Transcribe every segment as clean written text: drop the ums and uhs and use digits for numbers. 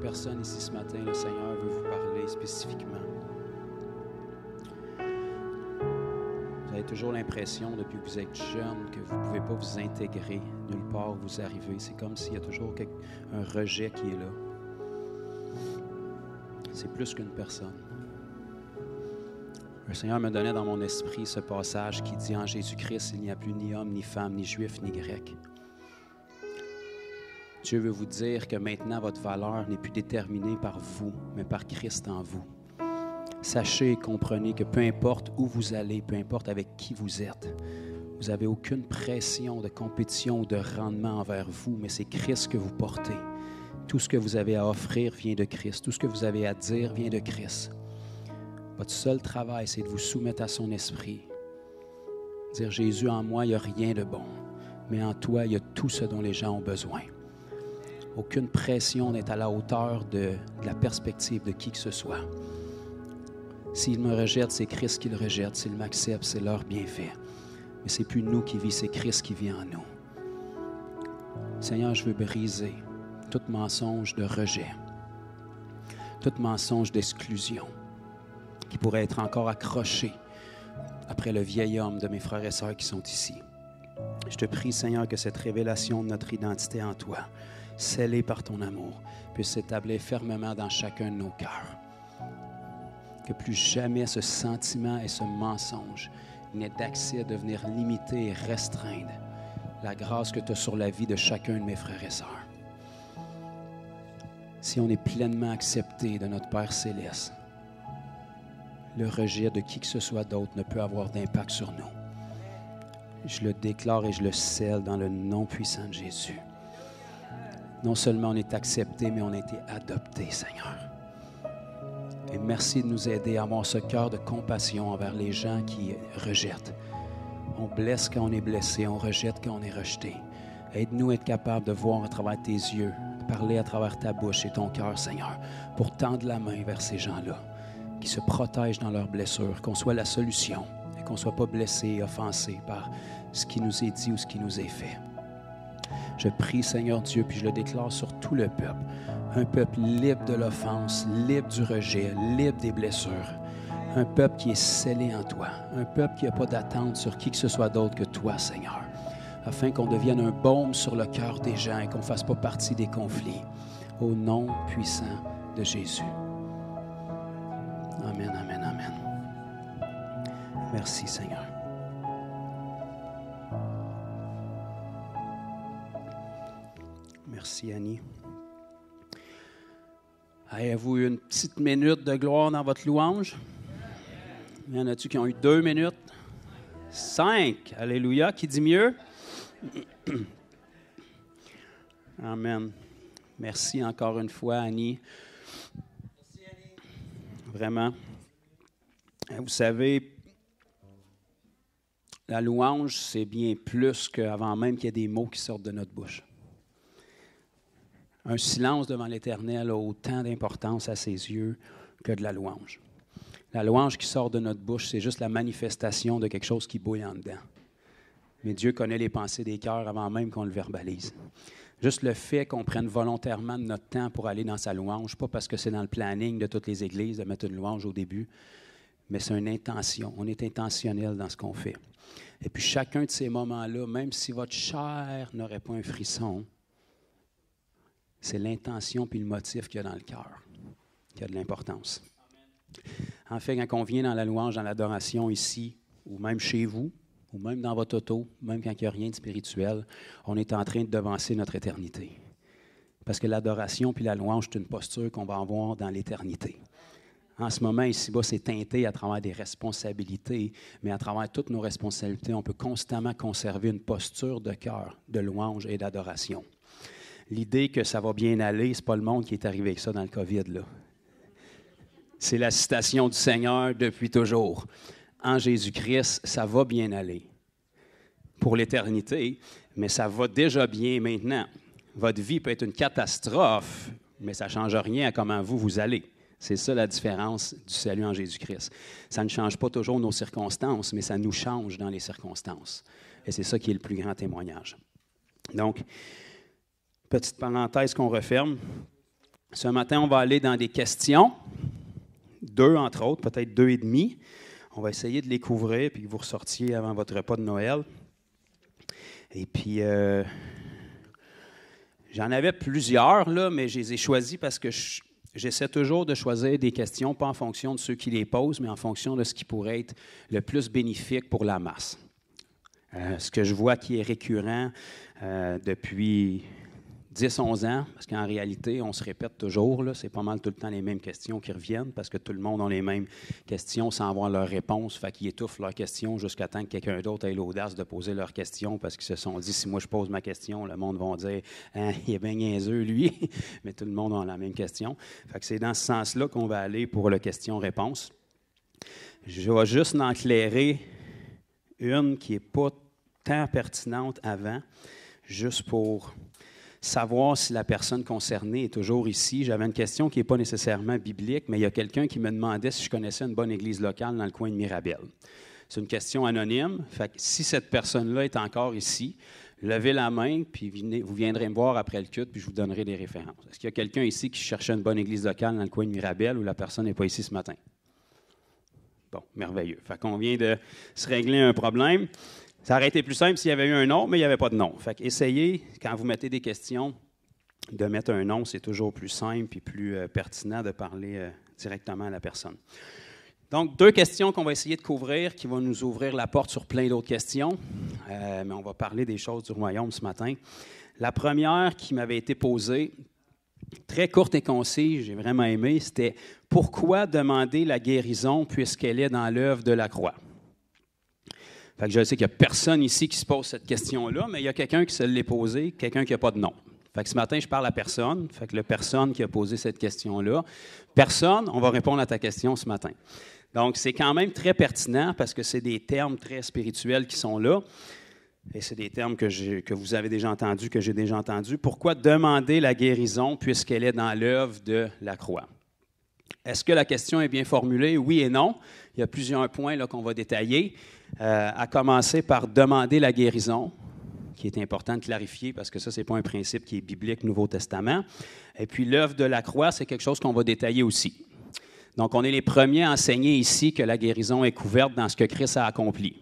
personnes ici ce matin, le Seigneur veut vous parler spécifiquement. Vous avez toujours l'impression, depuis que vous êtes jeune, que vous ne pouvez pas vous intégrer nulle part où vous arrivez. C'est comme s'il y a toujours un rejet qui est là. C'est plus qu'une personne. Le Seigneur me donnait dans mon esprit ce passage qui dit « En Jésus-Christ, il n'y a plus ni homme, ni femme, ni juif, ni grec. » Dieu veut vous dire que maintenant, votre valeur n'est plus déterminée par vous, mais par Christ en vous. Sachez et comprenez que peu importe où vous allez, peu importe avec qui vous êtes, vous n'avez aucune pression de compétition ou de rendement envers vous, mais c'est Christ que vous portez. Tout ce que vous avez à offrir vient de Christ. Tout ce que vous avez à dire vient de Christ. Votre seul travail, c'est de vous soumettre à son esprit. Dire, Jésus, en moi, il n'y a rien de bon, mais en toi, il y a tout ce dont les gens ont besoin. Aucune pression n'est à la hauteur de la perspective de qui que ce soit. S'il me rejette, c'est Christ qui le rejette. S'il m'accepte, c'est leur bienfait. Mais ce n'est plus nous qui vivons, c'est Christ qui vit en nous. Seigneur, je veux briser tout mensonge de rejet, tout mensonge d'exclusion qui pourrait être encore accroché après le vieil homme de mes frères et sœurs qui sont ici. Je te prie, Seigneur, que cette révélation de notre identité en toi, scellée par ton amour, puisse s'établir fermement dans chacun de nos cœurs. Que plus jamais ce sentiment et ce mensonge n'aient d'accès à devenir limiter et restreindre la grâce que tu as sur la vie de chacun de mes frères et sœurs. Si on est pleinement accepté de notre Père Céleste, le rejet de qui que ce soit d'autre ne peut avoir d'impact sur nous. Je le déclare et je le scelle dans le nom puissant de Jésus. Non seulement on est accepté, mais on a été adopté, Seigneur. Et merci de nous aider à avoir ce cœur de compassion envers les gens qui rejettent. On blesse quand on est blessé, on rejette quand on est rejeté. Aide-nous à être capables de voir à travers tes yeux, de parler à travers ta bouche et ton cœur, Seigneur, pour tendre la main vers ces gens-là, qui se protègent dans leurs blessures, qu'on soit la solution et qu'on ne soit pas blessé et offensé par ce qui nous est dit ou ce qui nous est fait. Je prie, Seigneur Dieu, puis je le déclare sur tout le peuple. Un peuple libre de l'offense, libre du rejet, libre des blessures. Un peuple qui est scellé en toi. Un peuple qui n'a pas d'attente sur qui que ce soit d'autre que toi, Seigneur. Afin qu'on devienne un baume sur le cœur des gens et qu'on ne fasse pas partie des conflits. Au nom puissant de Jésus. Amen, amen, amen. Merci, Seigneur. Merci, Annie. Avez-vous eu une petite minute de gloire dans votre louange? Il y en a-tu qui ont eu 2 minutes? 5. Alléluia. Qui dit mieux? Amen. Merci encore une fois, Annie. Merci, Annie. Vraiment. Vous savez, la louange, c'est bien plus qu'avant même qu'il y ait des mots qui sortent de notre bouche. Un silence devant l'Éternel a autant d'importance à ses yeux que de la louange. La louange qui sort de notre bouche, c'est juste la manifestation de quelque chose qui bouille en dedans. Mais Dieu connaît les pensées des cœurs avant même qu'on le verbalise. Juste le fait qu'on prenne volontairement de notre temps pour aller dans sa louange, pas parce que c'est dans le planning de toutes les églises de mettre une louange au début, mais c'est une intention. On est intentionnel dans ce qu'on fait. Et puis chacun de ces moments-là, même si votre chair n'aurait pas un frisson, c'est l'intention puis le motif qu'il y a dans le cœur qui a de l'importance. En fait, quand on vient dans la louange, dans l'adoration ici, ou même chez vous, ou même dans votre auto, même quand il n'y a rien de spirituel, on est en train de devancer notre éternité. Parce que l'adoration puis la louange, c'est une posture qu'on va avoir dans l'éternité. En ce moment, ici-bas, c'est teinté à travers des responsabilités, mais à travers toutes nos responsabilités, on peut constamment conserver une posture de cœur, de louange et d'adoration. L'idée que ça va bien aller, ce n'est pas le monde qui est arrivé avec ça dans le COVID, là. C'est la citation du Seigneur depuis toujours. En Jésus-Christ, ça va bien aller pour l'éternité, mais ça va déjà bien maintenant. Votre vie peut être une catastrophe, mais ça ne change rien à comment vous allez. C'est ça la différence du salut en Jésus-Christ. Ça ne change pas toujours nos circonstances, mais ça nous change dans les circonstances. Et c'est ça qui est le plus grand témoignage. Donc, petite parenthèse qu'on referme. Ce matin, on va aller dans des questions, 2 entre autres, peut-être 2 et demi. On va essayer de les couvrir puis que vous ressortiez avant votre repas de Noël. Et puis, j'en avais plusieurs, là, mais je les ai choisis parce que j'essaie toujours de choisir des questions, pas en fonction de ceux qui les posent, mais en fonction de ce qui pourrait être le plus bénéfique pour la masse. Ce que je vois qui est récurrent depuis 10-11 ans, parce qu'en réalité, on se répète toujours, là, c'est pas mal tout le temps les mêmes questions qui reviennent, parce que tout le monde a les mêmes questions sans avoir leur réponse, fait qu'ils étouffent leurs questions jusqu'à temps que quelqu'un d'autre ait l'audace de poser leurs questions, parce qu'ils se sont dit, si moi je pose ma question, le monde va dire, hein, il est bien niaiseux, lui, mais tout le monde a la même question. Fait que c'est dans ce sens-là qu'on va aller pour le question-réponse. Je vais juste en éclairer une qui n'est pas tant pertinente avant, juste pour savoir si la personne concernée est toujours ici. J'avais une question qui n'est pas nécessairement biblique, mais il y a quelqu'un qui me demandait si je connaissais une bonne église locale dans le coin de Mirabel. C'est une question anonyme. Fait que si cette personne-là est encore ici, levez la main, puis vous viendrez me voir après le culte, puis je vous donnerai des références. Est-ce qu'il y a quelqu'un ici qui cherchait une bonne église locale dans le coin de Mirabel ou la personne n'est pas ici ce matin? Bon, merveilleux. Fait qu'on vient de se régler un problème. Ça aurait été plus simple s'il y avait eu un nom, mais il n'y avait pas de nom. Fait qu'essayez, quand vous mettez des questions, de mettre un nom. C'est toujours plus simple et plus pertinent de parler directement à la personne. Donc, 2 questions qu'on va essayer de couvrir, qui vont nous ouvrir la porte sur plein d'autres questions. Mais on va parler des choses du royaume ce matin. La première qui m'avait été posée, très courte et concise, j'ai vraiment aimé, c'était « Pourquoi demander la guérison puisqu'elle est dans l'œuvre de la croix? » Fait que je sais qu'il n'y a personne ici qui se pose cette question-là, mais il y a quelqu'un qui se l'est posée, quelqu'un qui n'a pas de nom. Fait que ce matin, je parle à personne. Fait que la personne qui a posé cette question-là, personne, on va répondre à ta question ce matin. Donc, c'est quand même très pertinent parce que c'est des termes très spirituels qui sont là. Et c'est des termes que vous avez déjà entendus, que j'ai déjà entendus. Pourquoi demander la guérison puisqu'elle est dans l'œuvre de la croix? Est-ce que la question est bien formulée? Oui et non. Il y a plusieurs points là, qu'on va détailler. À commencer par demander la guérison, qui est important de clarifier parce que ça, ce n'est pas un principe qui est biblique, Nouveau Testament. Et puis, l'œuvre de la croix, c'est quelque chose qu'on va détailler aussi. Donc, on est les premiers à enseigner ici que la guérison est couverte dans ce que Christ a accompli.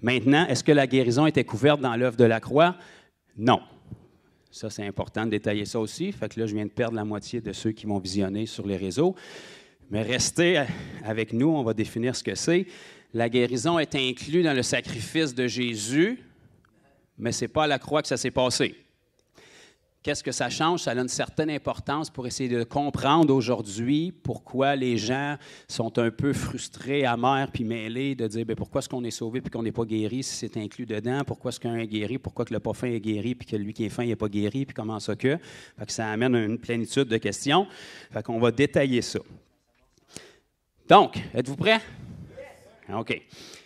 Maintenant, est-ce que la guérison était couverte dans l'œuvre de la croix? Non. Ça, c'est important de détailler ça aussi. Fait que là, je viens de perdre la moitié de ceux qui m'ont visionné sur les réseaux. Mais restez avec nous, on va définir ce que c'est. La guérison est inclue dans le sacrifice de Jésus, mais ce n'est pas à la croix que ça s'est passé. Qu'est-ce que ça change? Ça a une certaine importance pour essayer de comprendre aujourd'hui pourquoi les gens sont un peu frustrés, amers, puis mêlés, de dire bien, pourquoi est-ce qu'on est sauvé puis qu'on n'est pas guéri si c'est inclus dedans? Pourquoi est-ce qu'un est guéri? Pourquoi que le pas fin est guéri puis que lui qui est fin n'est pas guéri? Puis comment ça que? Fait que ça amène une plénitude de questions. Fait qu'on va détailler ça. Donc, êtes-vous prêts? OK.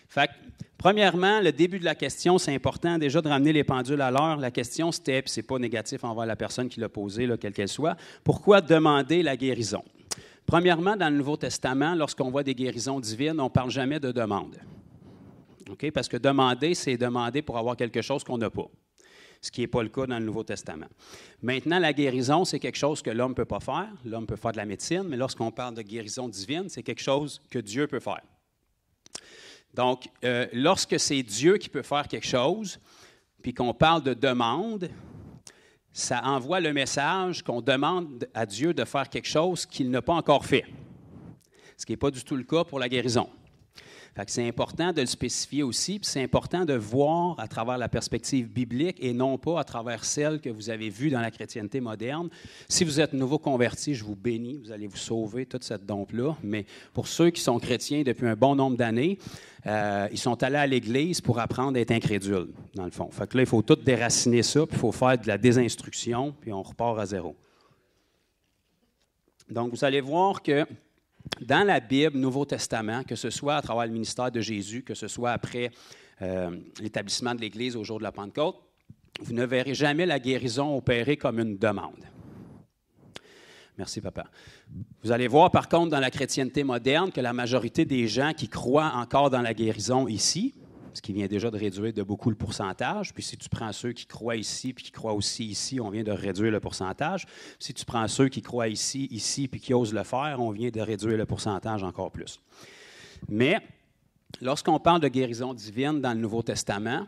Fait que, premièrement, le début de la question, c'est important déjà de ramener les pendules à l'heure. La question, c'était, puis ce n'est pas négatif envers la personne qui l'a posée, là, quelle qu'elle soit, pourquoi demander la guérison? Premièrement, dans le Nouveau Testament, lorsqu'on voit des guérisons divines, on ne parle jamais de demande. OK? Parce que demander, c'est demander pour avoir quelque chose qu'on n'a pas. Ce qui n'est pas le cas dans le Nouveau Testament. Maintenant, la guérison, c'est quelque chose que l'homme ne peut pas faire. L'homme peut faire de la médecine, mais lorsqu'on parle de guérison divine, c'est quelque chose que Dieu peut faire. Donc, lorsque c'est Dieu qui peut faire quelque chose, puis qu'on parle de demande, ça envoie le message qu'on demande à Dieu de faire quelque chose qu'il n'a pas encore fait. Ce qui n'est pas du tout le cas pour la guérison. Fait que c'est important de le spécifier aussi, puis c'est important de voir à travers la perspective biblique et non pas à travers celle que vous avez vue dans la chrétienté moderne. Si vous êtes nouveau converti, je vous bénis, vous allez vous sauver toute cette dompe-là. Mais pour ceux qui sont chrétiens depuis un bon nombre d'années, ils sont allés à l'Église pour apprendre à être incrédules, dans le fond. Fait que là, il faut tout déraciner ça, puis il faut faire de la désinstruction, puis on repart à zéro. Donc, vous allez voir que dans la Bible, Nouveau Testament, que ce soit à travers le ministère de Jésus, que ce soit après l'établissement de l'Église au jour de la Pentecôte, vous ne verrez jamais la guérison opérée comme une demande. Merci, papa. Vous allez voir, par contre, dans la chrétienté moderne, que la majorité des gens qui croient encore dans la guérison ici, ce qui vient déjà de réduire de beaucoup le pourcentage. Puis si tu prends ceux qui croient ici, puis qui croient aussi ici, on vient de réduire le pourcentage. Si tu prends ceux qui croient ici, puis qui osent le faire, on vient de réduire le pourcentage encore plus. Mais lorsqu'on parle de guérison divine dans le Nouveau Testament,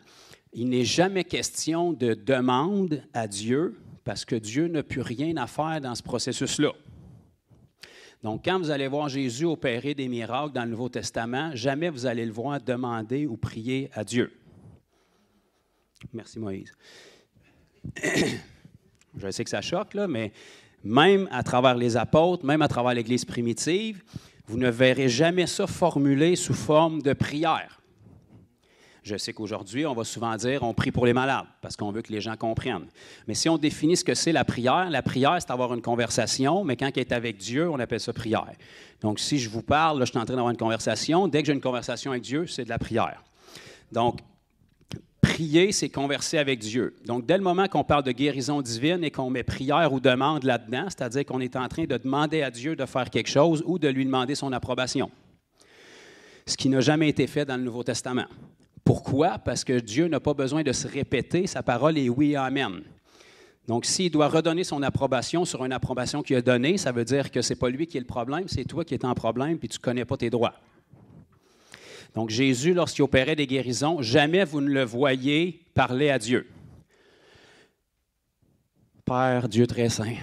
il n'est jamais question de demande à Dieu, parce que Dieu n'a plus rien à faire dans ce processus-là. Donc, quand vous allez voir Jésus opérer des miracles dans le Nouveau Testament, jamais vous allez le voir demander ou prier à Dieu. Merci, Moïse. Je sais que ça choque, là, mais même à travers les apôtres, même à travers l'Église primitive, vous ne verrez jamais ça formulé sous forme de prière. Je sais qu'aujourd'hui, on va souvent dire on prie pour les malades parce qu'on veut que les gens comprennent. Mais si on définit ce que c'est la prière, c'est avoir une conversation, mais quand elle est avec Dieu, on appelle ça prière. Donc, si je vous parle, là, je suis en train d'avoir une conversation. Dès que j'ai une conversation avec Dieu, c'est de la prière. Donc, prier, c'est converser avec Dieu. Donc, dès le moment qu'on parle de guérison divine et qu'on met prière ou demande là-dedans, c'est-à-dire qu'on est en train de demander à Dieu de faire quelque chose ou de lui demander son approbation. Ce qui n'a jamais été fait dans le Nouveau Testament. Pourquoi? Parce que Dieu n'a pas besoin de se répéter, sa parole est oui, amen. Donc, s'il doit redonner son approbation sur une approbation qu'il a donnée, ça veut dire que ce n'est pas lui qui est le problème, c'est toi qui es en problème puis tu ne connais pas tes droits. Donc, Jésus, lorsqu'il opérait des guérisons, jamais vous ne le voyez parler à Dieu. Père, Dieu très saint,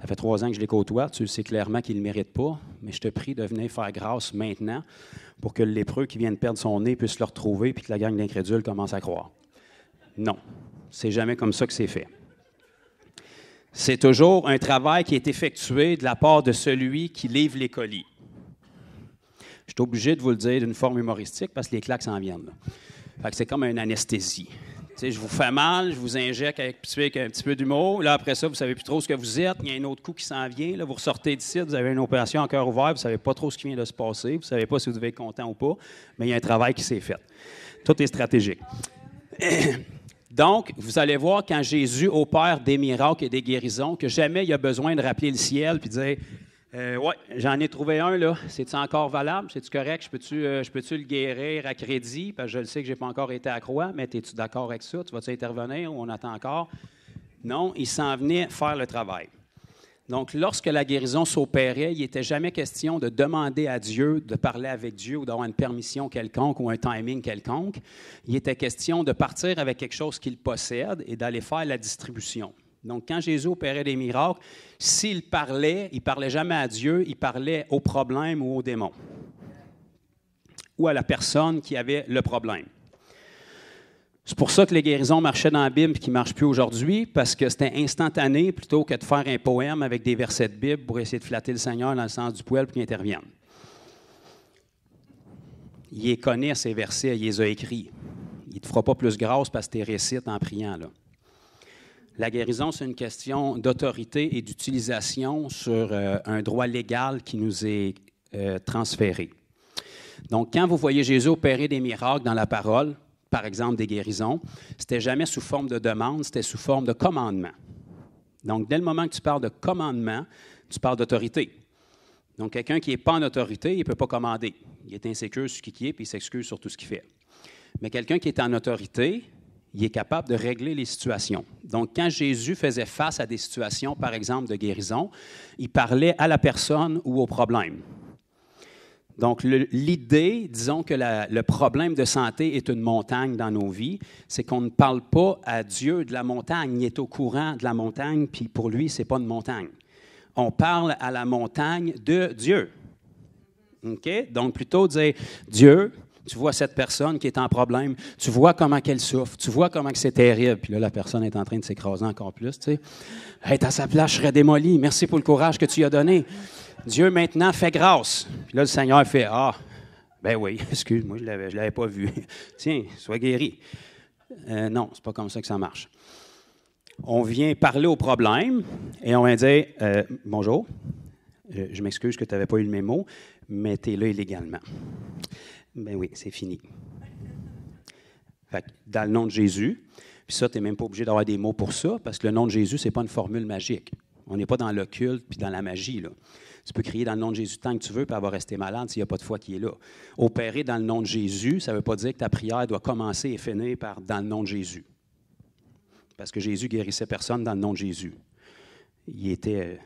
ça fait 3 ans que je les côtoie, tu sais clairement qu'il ne le mérite pas, mais je te prie de venir faire grâce maintenant pour que le lépreux qui vient de perdre son nez puisse le retrouver et que la gang d'incrédules commence à croire. Non, c'est jamais comme ça que c'est fait. C'est toujours un travail qui est effectué de la part de celui qui livre les colis. Je suis obligé de vous le dire d'une forme humoristique parce que les claques s'en viennent. Fait que c'est comme une anesthésie. Tu sais, je vous fais mal, je vous injecte avec un petit peu d'humour. Là, après ça, vous ne savez plus trop ce que vous êtes. Il y a un autre coup qui s'en vient. Là, vous ressortez d'ici, vous avez une opération en cœur ouvert, vous ne savez pas trop ce qui vient de se passer. Vous ne savez pas si vous devez être content ou pas, mais il y a un travail qui s'est fait. Tout est stratégique. Donc, vous allez voir quand Jésus opère des miracles et des guérisons que jamais il a besoin de rappeler le ciel et de dire ouais, j'en ai trouvé un, là. C'est-tu encore valable? C'est-tu correct? Je peux-tu le guérir à crédit? Parce que je le sais que je n'ai pas encore été à croix, mais es-tu d'accord avec ça? Tu vas-tu intervenir ou on attend encore? Non, il s'en venait faire le travail. Donc, lorsque la guérison s'opérait, il n'était jamais question de demander à Dieu, de parler avec Dieu ou d'avoir une permission quelconque ou un timing quelconque. Il était question de partir avec quelque chose qu'il possède et d'aller faire la distribution. Donc, quand Jésus opérait des miracles, s'il parlait, il ne parlait jamais à Dieu, il parlait au problème ou au démon. Ou à la personne qui avait le problème. C'est pour ça que les guérisons marchaient dans la Bible et qui ne marchent plus aujourd'hui, parce que c'était instantané plutôt que de faire un poème avec des versets de Bible pour essayer de flatter le Seigneur dans le sens du poil pour qu'il intervienne. Il les connaît, ces versets, il les a écrits. Il ne te fera pas plus grâce parce que tu les récites en priant, là. La guérison, c'est une question d'autorité et d'utilisation sur un droit légal qui nous est transféré. Donc, quand vous voyez Jésus opérer des miracles dans la parole, par exemple des guérisons, c'était jamais sous forme de demande, c'était sous forme de commandement. Donc, dès le moment que tu parles de commandement, tu parles d'autorité. Donc, quelqu'un qui n'est pas en autorité, il ne peut pas commander. Il est insécure sur qui il est, puis il s'excuse sur tout ce qu'il fait. Mais quelqu'un qui est en autorité, il est capable de régler les situations. Donc, quand Jésus faisait face à des situations, par exemple, de guérison, il parlait à la personne ou au problème. Donc, l'idée, disons que le problème de santé est une montagne dans nos vies, c'est qu'on ne parle pas à Dieu de la montagne. Il est au courant de la montagne, puis pour lui, ce n'est pas une montagne. On parle à la montagne de Dieu. OK? Donc, plutôt dire, Dieu, tu vois cette personne qui est en problème, tu vois comment qu'elle souffre, tu vois comment que c'est terrible. Puis là, la personne est en train de s'écraser encore plus, tu sais. Hey, à sa place, je serais démoli. Merci pour le courage que tu lui as donné. Dieu, maintenant, fais grâce. Puis là, le Seigneur fait, ah, ben oui, excuse-moi, je l'avais pas vu. Tiens, sois guéri. Non, c'est pas comme ça que ça marche. On vient parler au problème et on vient dire, bonjour, je m'excuse que tu n'avais pas eu le mémo, mais tu es là illégalement. Ben oui, c'est fini. Fait que dans le nom de Jésus, puis ça, tu n'es même pas obligé d'avoir des mots pour ça, parce que le nom de Jésus, ce n'est pas une formule magique. On n'est pas dans l'occulte puis dans la magie, là. Tu peux crier dans le nom de Jésus tant que tu veux, puis elle va rester malade s'il n'y a pas de foi qui est là. Opérer dans le nom de Jésus, ça ne veut pas dire que ta prière doit commencer et finir par « dans le nom de Jésus ». Parce que Jésus guérissait personne dans le nom de Jésus. Il était...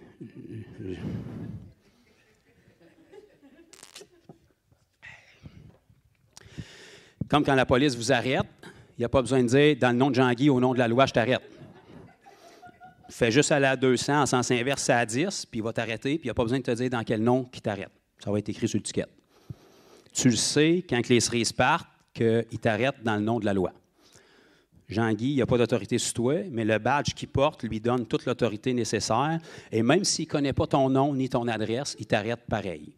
Comme quand la police vous arrête, il n'y a pas besoin de dire « dans le nom de Jean-Guy, au nom de la loi, je t'arrête ». Fais juste aller à 200 en sens inverse, c'est à 10, puis il va t'arrêter, puis il n'y a pas besoin de te dire dans quel nom qu'il t'arrête. Ça va être écrit sur l'étiquette. Tu le sais, quand les cerises partent, qu'il t'arrête dans le nom de la loi. Jean-Guy, il n'y a pas d'autorité sur toi, mais le badge qu'il porte lui donne toute l'autorité nécessaire, et même s'il ne connaît pas ton nom ni ton adresse, il t'arrête pareil.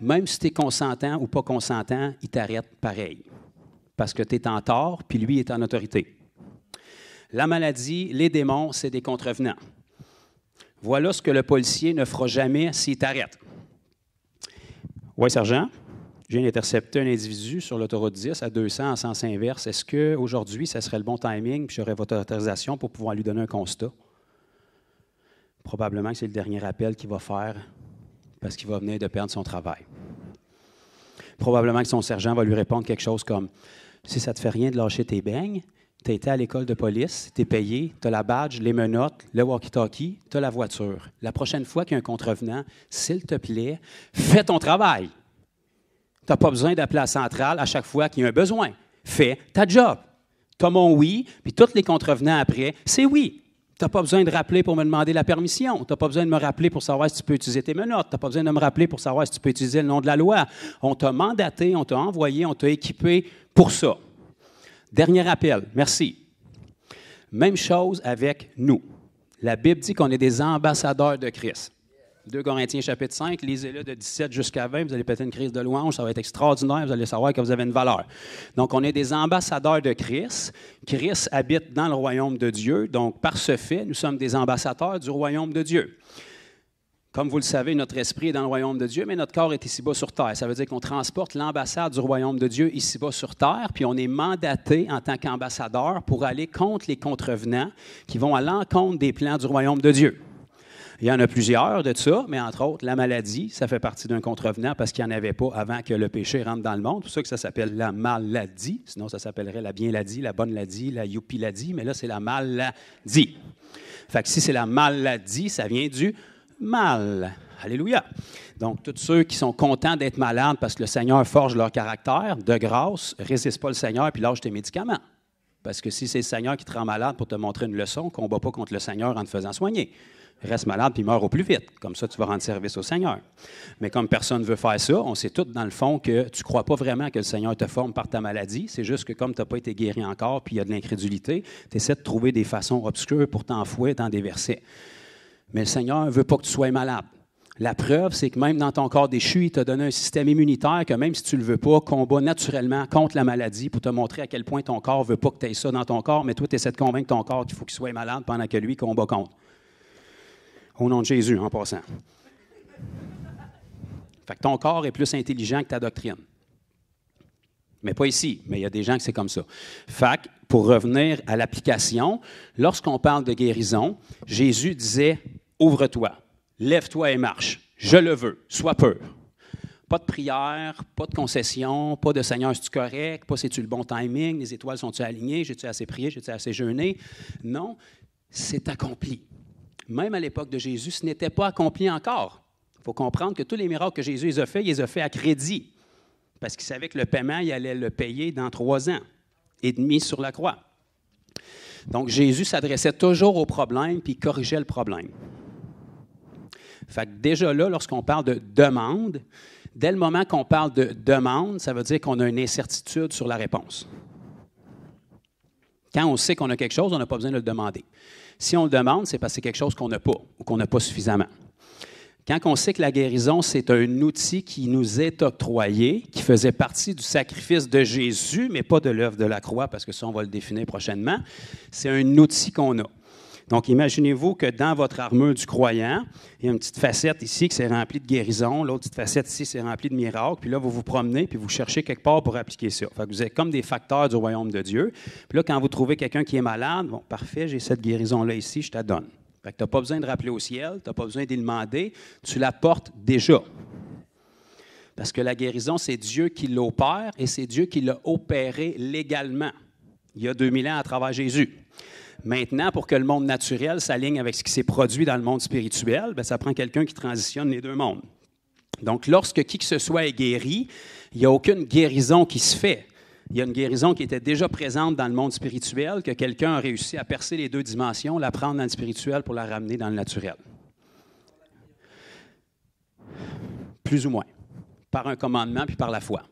Même si tu es consentant ou pas consentant, il t'arrête pareil. Parce que tu es en tort, puis lui est en autorité. La maladie, les démons, c'est des contrevenants. Voilà ce que le policier ne fera jamais s'il t'arrête. Oui, sergent, je viens d'intercepter un individu sur l'autoroute 10 à 200 en sens inverse. Est-ce qu'aujourd'hui, ça serait le bon timing, puis j'aurais votre autorisation pour pouvoir lui donner un constat? Probablement que c'est le dernier appel qu'il va faire parce qu'il va venir de perdre son travail. Probablement que son sergent va lui répondre quelque chose comme « Si ça ne te fait rien de lâcher tes beignes, tu as été à l'école de police, tu es payé, tu as la badge, les menottes, le walkie-talkie, tu as la voiture. La prochaine fois qu'il y a un contrevenant, s'il te plaît, fais ton travail. Tu n'as pas besoin d'appeler la centrale à chaque fois qu'il y a un besoin. Fais ta job. Tu as mon oui, puis tous les contrevenants après, c'est oui. Tu n'as pas besoin de rappeler pour me demander la permission. Tu n'as pas besoin de me rappeler pour savoir si tu peux utiliser tes menottes. Tu n'as pas besoin de me rappeler pour savoir si tu peux utiliser le nom de la loi. On t'a mandaté, on t'a envoyé, on t'a équipé pour ça. Dernier appel, merci. Même chose avec nous. La Bible dit qu'on est des ambassadeurs de Christ. 2 Corinthiens chapitre 5, lisez-le de 17 jusqu'à 20, vous allez péter une crise de louange, ça va être extraordinaire, vous allez savoir que vous avez une valeur. Donc, on est des ambassadeurs de Christ. Christ habite dans le royaume de Dieu, donc par ce fait, nous sommes des ambassadeurs du royaume de Dieu. Comme vous le savez, notre esprit est dans le royaume de Dieu, mais notre corps est ici-bas sur terre. Ça veut dire qu'on transporte l'ambassade du royaume de Dieu ici-bas sur terre, puis on est mandaté en tant qu'ambassadeur pour aller contre les contrevenants qui vont à l'encontre des plans du royaume de Dieu. Il y en a plusieurs de ça, mais entre autres, la maladie, ça fait partie d'un contrevenant parce qu'il n'y en avait pas avant que le péché rentre dans le monde. C'est pour ça que ça s'appelle la maladie. Sinon, ça s'appellerait la bien-ladie, la bonne-ladie, la youpi-ladie, mais là, c'est la maladie. Fait que si c'est la maladie, ça vient du mal. Alléluia. Donc, tous ceux qui sont contents d'être malades parce que le Seigneur forge leur caractère, de grâce, résiste pas le Seigneur puis lâche tes médicaments. Parce que si c'est le Seigneur qui te rend malade pour te montrer une leçon, combat pas contre le Seigneur en te faisant soigner. Reste malade puis meurs au plus vite. Comme ça, tu vas rendre service au Seigneur. Mais comme personne ne veut faire ça, on sait tous dans le fond que tu ne crois pas vraiment que le Seigneur te forme par ta maladie. C'est juste que comme tu n'as pas été guéri encore puis il y a de l'incrédulité, tu essaies de trouver des façons obscures pour t'enfouir dans des versets. Mais le Seigneur ne veut pas que tu sois malade. La preuve, c'est que même dans ton corps déchu, il t'a donné un système immunitaire que même si tu ne le veux pas, combat naturellement contre la maladie pour te montrer à quel point ton corps ne veut pas que tu aies ça dans ton corps, mais toi, tu essaies de convaincre ton corps qu'il faut qu'il soit malade pendant que lui combat contre. Au nom de Jésus, en passant. Fait que ton corps est plus intelligent que ta doctrine. Mais pas ici, mais il y a des gens que c'est comme ça. Fait que, pour revenir à l'application, lorsqu'on parle de guérison, Jésus disait « Ouvre-toi, lève-toi et marche, je le veux, sois pur ». Pas de prière, pas de concession, pas de « Seigneur, es-tu correct? Pas c'est-tu le bon timing? Les étoiles sont-tu alignées? J'ai-tu assez prié? J'ai-tu assez jeûné? » Non, c'est accompli. Même à l'époque de Jésus, ce n'était pas accompli encore. Il faut comprendre que tous les miracles que Jésus les a faits, il les a faits à crédit. Parce qu'il savait que le paiement, il allait le payer dans 3 ans et demi sur la croix. Donc, Jésus s'adressait toujours au problème puis il corrigeait le problème. Fait que déjà là, lorsqu'on parle de demande, dès le moment qu'on parle de demande, ça veut dire qu'on a une incertitude sur la réponse. Quand on sait qu'on a quelque chose, on n'a pas besoin de le demander. Si on le demande, c'est parce que c'est quelque chose qu'on n'a pas ou qu'on n'a pas suffisamment. Quand on sait que la guérison, c'est un outil qui nous est octroyé, qui faisait partie du sacrifice de Jésus, mais pas de l'œuvre de la croix, parce que ça, on va le définir prochainement, c'est un outil qu'on a. Donc, imaginez-vous que dans votre armure du croyant, il y a une petite facette ici qui s'est remplie de guérison, l'autre petite facette ici s'est remplie de miracles, puis là, vous vous promenez, puis vous cherchez quelque part pour appliquer ça. Fait que vous êtes comme des facteurs du royaume de Dieu. Puis là, quand vous trouvez quelqu'un qui est malade, bon, parfait, j'ai cette guérison-là ici, je te la donne. Fait que tu n'as pas besoin de rappeler au ciel, tu n'as pas besoin d'y demander, tu la portes déjà. Parce que la guérison, c'est Dieu qui l'opère et c'est Dieu qui l'a opéré légalement, il y a 2000 ans à travers Jésus. Maintenant, pour que le monde naturel s'aligne avec ce qui s'est produit dans le monde spirituel, bien, ça prend quelqu'un qui transitionne les deux mondes. Donc, lorsque qui que ce soit est guéri, il n'y a aucune guérison qui se fait. Il y a une guérison qui était déjà présente dans le monde spirituel, que quelqu'un a réussi à percer les deux dimensions, la prendre dans le spirituel pour la ramener dans le naturel. Plus ou moins, par un commandement puis par la foi.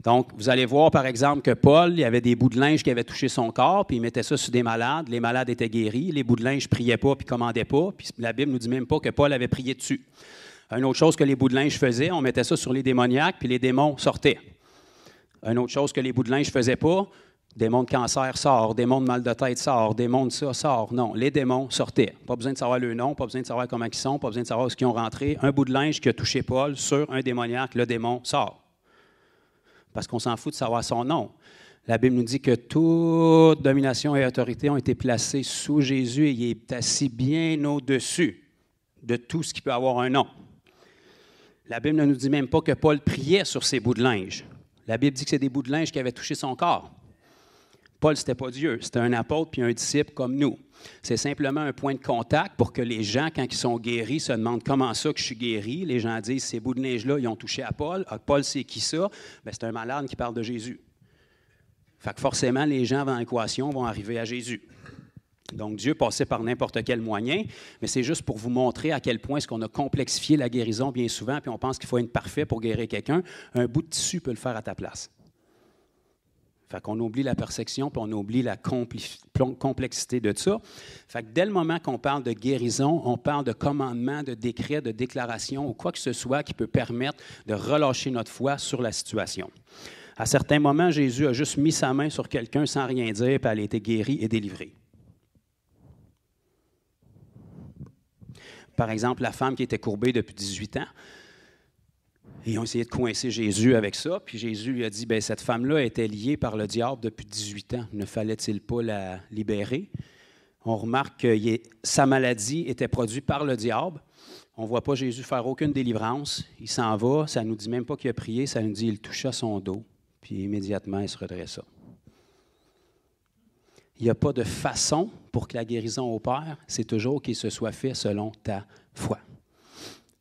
Donc, vous allez voir, par exemple, que Paul, il y avait des bouts de linge qui avaient touché son corps, puis il mettait ça sur des malades. Les malades étaient guéris. Les bouts de linge ne priaient pas puis ne commandaient pas. Puis la Bible ne nous dit même pas que Paul avait prié dessus. Une autre chose que les bouts de linge faisaient, on mettait ça sur les démoniaques, puis les démons sortaient. Une autre chose que les bouts de linge ne faisaient pas, démon de cancer sort, démon de mal de tête sort, démon de ça sort. Non, les démons sortaient. Pas besoin de savoir le nom, pas besoin de savoir comment ils sont, pas besoin de savoir où ils ont rentré. Un bout de linge qui a touché Paul sur un démoniaque, le démon sort. Parce qu'on s'en fout de savoir son nom. La Bible nous dit que toute domination et autorité ont été placées sous Jésus et il est assis bien au-dessus de tout ce qui peut avoir un nom. La Bible ne nous dit même pas que Paul priait sur ces bouts de linge. La Bible dit que c'est des bouts de linge qui avaient touché son corps. Paul, ce n'était pas Dieu, c'était un apôtre puis un disciple comme nous. C'est simplement un point de contact pour que les gens, quand ils sont guéris, se demandent comment ça que je suis guéri. Les gens disent, ces bouts de neige-là, ils ont touché à Paul. Ah, Paul, c'est qui ça? Bien, c'est un malade qui parle de Jésus. Fait que forcément, les gens dans l'équation vont arriver à Jésus. Donc, Dieu passait par n'importe quel moyen, mais c'est juste pour vous montrer à quel point est-ce qu'on a complexifié la guérison bien souvent, puis on pense qu'il faut être parfait pour guérir quelqu'un. Un bout de tissu peut le faire à ta place. Fait qu'on oublie la perception, puis on oublie la complexité de ça. Fait que dès le moment qu'on parle de guérison, on parle de commandement, de décret, de déclaration ou quoi que ce soit qui peut permettre de relâcher notre foi sur la situation. À certains moments, Jésus a juste mis sa main sur quelqu'un sans rien dire, puis elle a été guérie et délivrée. Par exemple, la femme qui était courbée depuis 18 ans, ils ont essayé de coincer Jésus avec ça, puis Jésus lui a dit, bien, cette femme-là était liée par le diable depuis 18 ans. Ne fallait-il pas la libérer? On remarque que sa maladie était produite par le diable. On ne voit pas Jésus faire aucune délivrance. Il s'en va, ça ne nous dit même pas qu'il a prié, ça nous dit qu'il toucha son dos, puis immédiatement, il se redressa. Il n'y a pas de façon pour que la guérison opère, c'est toujours qu'il se soit fait selon ta foi.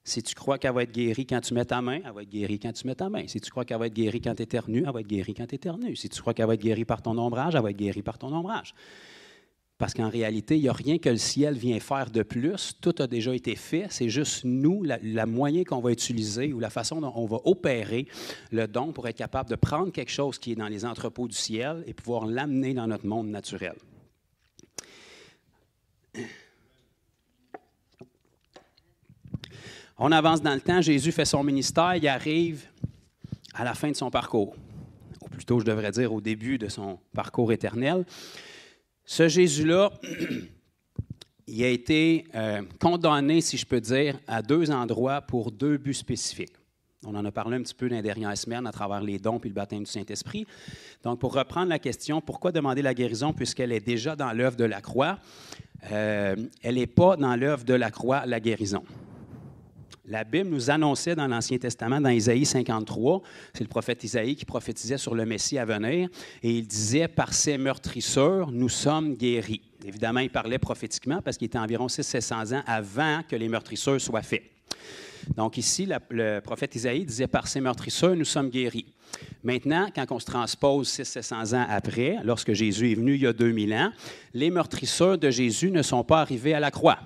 Si tu crois qu'elle va être guérie quand tu mets ta main, elle va être guérie quand tu mets ta main. Si tu crois qu'elle va être guérie quand tu éternues, elle va être guérie quand tu éternues. Si tu crois qu'elle va être guérie par ton ombrage, elle va être guérie par ton ombrage. Parce qu'en réalité, il n'y a rien que le ciel vient faire de plus. Tout a déjà été fait. C'est juste nous, la moyen qu'on va utiliser ou la façon dont on va opérer le don pour être capable de prendre quelque chose qui est dans les entrepôts du ciel et pouvoir l'amener dans notre monde naturel. On avance dans le temps, Jésus fait son ministère, il arrive à la fin de son parcours, ou plutôt je devrais dire au début de son parcours éternel. Ce Jésus-là, il a été condamné, si je peux dire, à 2 endroits pour 2 buts spécifiques. On en a parlé un petit peu dans les dernières semaines à travers les dons et le baptême du Saint-Esprit. Donc, pour reprendre la question, pourquoi demander la guérison puisqu'elle est déjà dans l'œuvre de la croix? Elle n'est pas dans l'œuvre de la croix, la guérison. La Bible nous annonçait dans l'Ancien Testament, dans Isaïe 53, c'est le prophète Isaïe qui prophétisait sur le Messie à venir, et il disait « Par ses meurtrissures, nous sommes guéris ». Évidemment, il parlait prophétiquement parce qu'il était environ 600-700 ans avant que les meurtrissures soient faites. Donc ici, le prophète Isaïe disait « Par ses meurtrissures, nous sommes guéris ». Maintenant, quand on se transpose 600-700 ans après, lorsque Jésus est venu il y a 2000 ans, les meurtrissures de Jésus ne sont pas arrivées à la croix.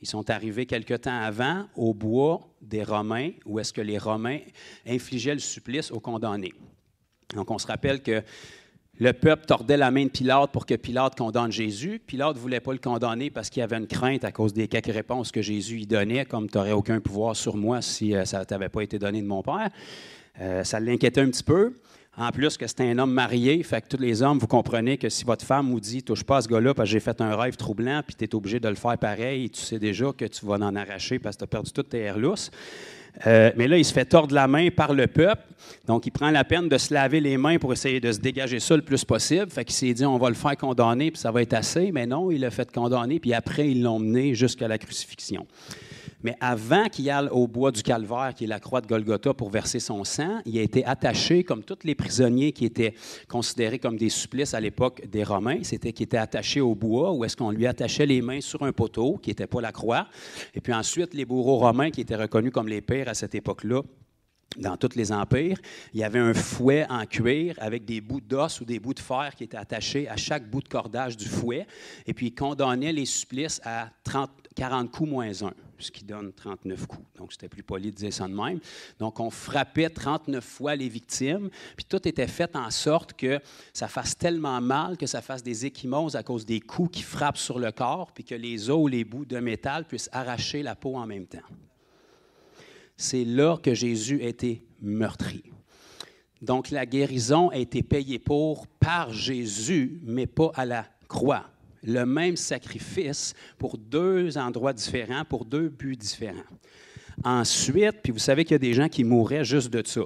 Ils sont arrivés quelque temps avant au bois des Romains, où est-ce que les Romains infligeaient le supplice aux condamnés. Donc, on se rappelle que le peuple tordait la main de Pilate pour que Pilate condamne Jésus. Pilate ne voulait pas le condamner parce qu'il y avait une crainte à cause des quelques réponses que Jésus y donnait, comme « tu n'aurais aucun pouvoir sur moi si ça ne t'avait pas été donné de mon Père ». Ça l'inquiétait un petit peu. En plus que c'était un homme marié, fait que tous les hommes, vous comprenez que si votre femme vous dit « touche pas à ce gars-là parce que j'ai fait un rêve troublant », puis tu es obligé de le faire pareil, tu sais déjà que tu vas en arracher parce que tu as perdu toutes tes airs lousses. Mais là, il se fait tordre la main par le peuple. Donc, il prend la peine de se laver les mains pour essayer de se dégager ça le plus possible. Fait qu'il s'est dit, on va le faire condamner, puis ça va être assez. Mais non, il l'a fait condamner, puis après, ils l'ont mené jusqu'à la crucifixion. Mais avant qu'il aille au bois du Calvaire, qui est la croix de Golgotha, pour verser son sang, il a été attaché, comme tous les prisonniers qui étaient considérés comme des supplices à l'époque des Romains, c'était qu'ils étaient attachés au bois, où est-ce qu'on lui attachait les mains sur un poteau, qui n'était pas la croix. Et puis ensuite, les bourreaux romains, qui étaient reconnus comme les pires à cette époque-là, dans tous les empires, il y avait un fouet en cuir avec des bouts d'os ou des bouts de fer qui étaient attachés à chaque bout de cordage du fouet. Et puis, il condamnait les supplices à 40 coups moins 1, ce qui donne 39 coups. Donc, c'était plus poli de dire ça de même. Donc, on frappait 39 fois les victimes, puis tout était fait en sorte que ça fasse tellement mal que ça fasse des ecchymoses à cause des coups qui frappent sur le corps, puis que les os ou les bouts de métal puissent arracher la peau en même temps. C'est là que Jésus a été meurtri. Donc, la guérison a été payée pour par Jésus, mais pas à la croix. Le même sacrifice pour deux endroits différents, pour deux buts différents. Ensuite, puis vous savez qu'il y a des gens qui mouraient juste de ça.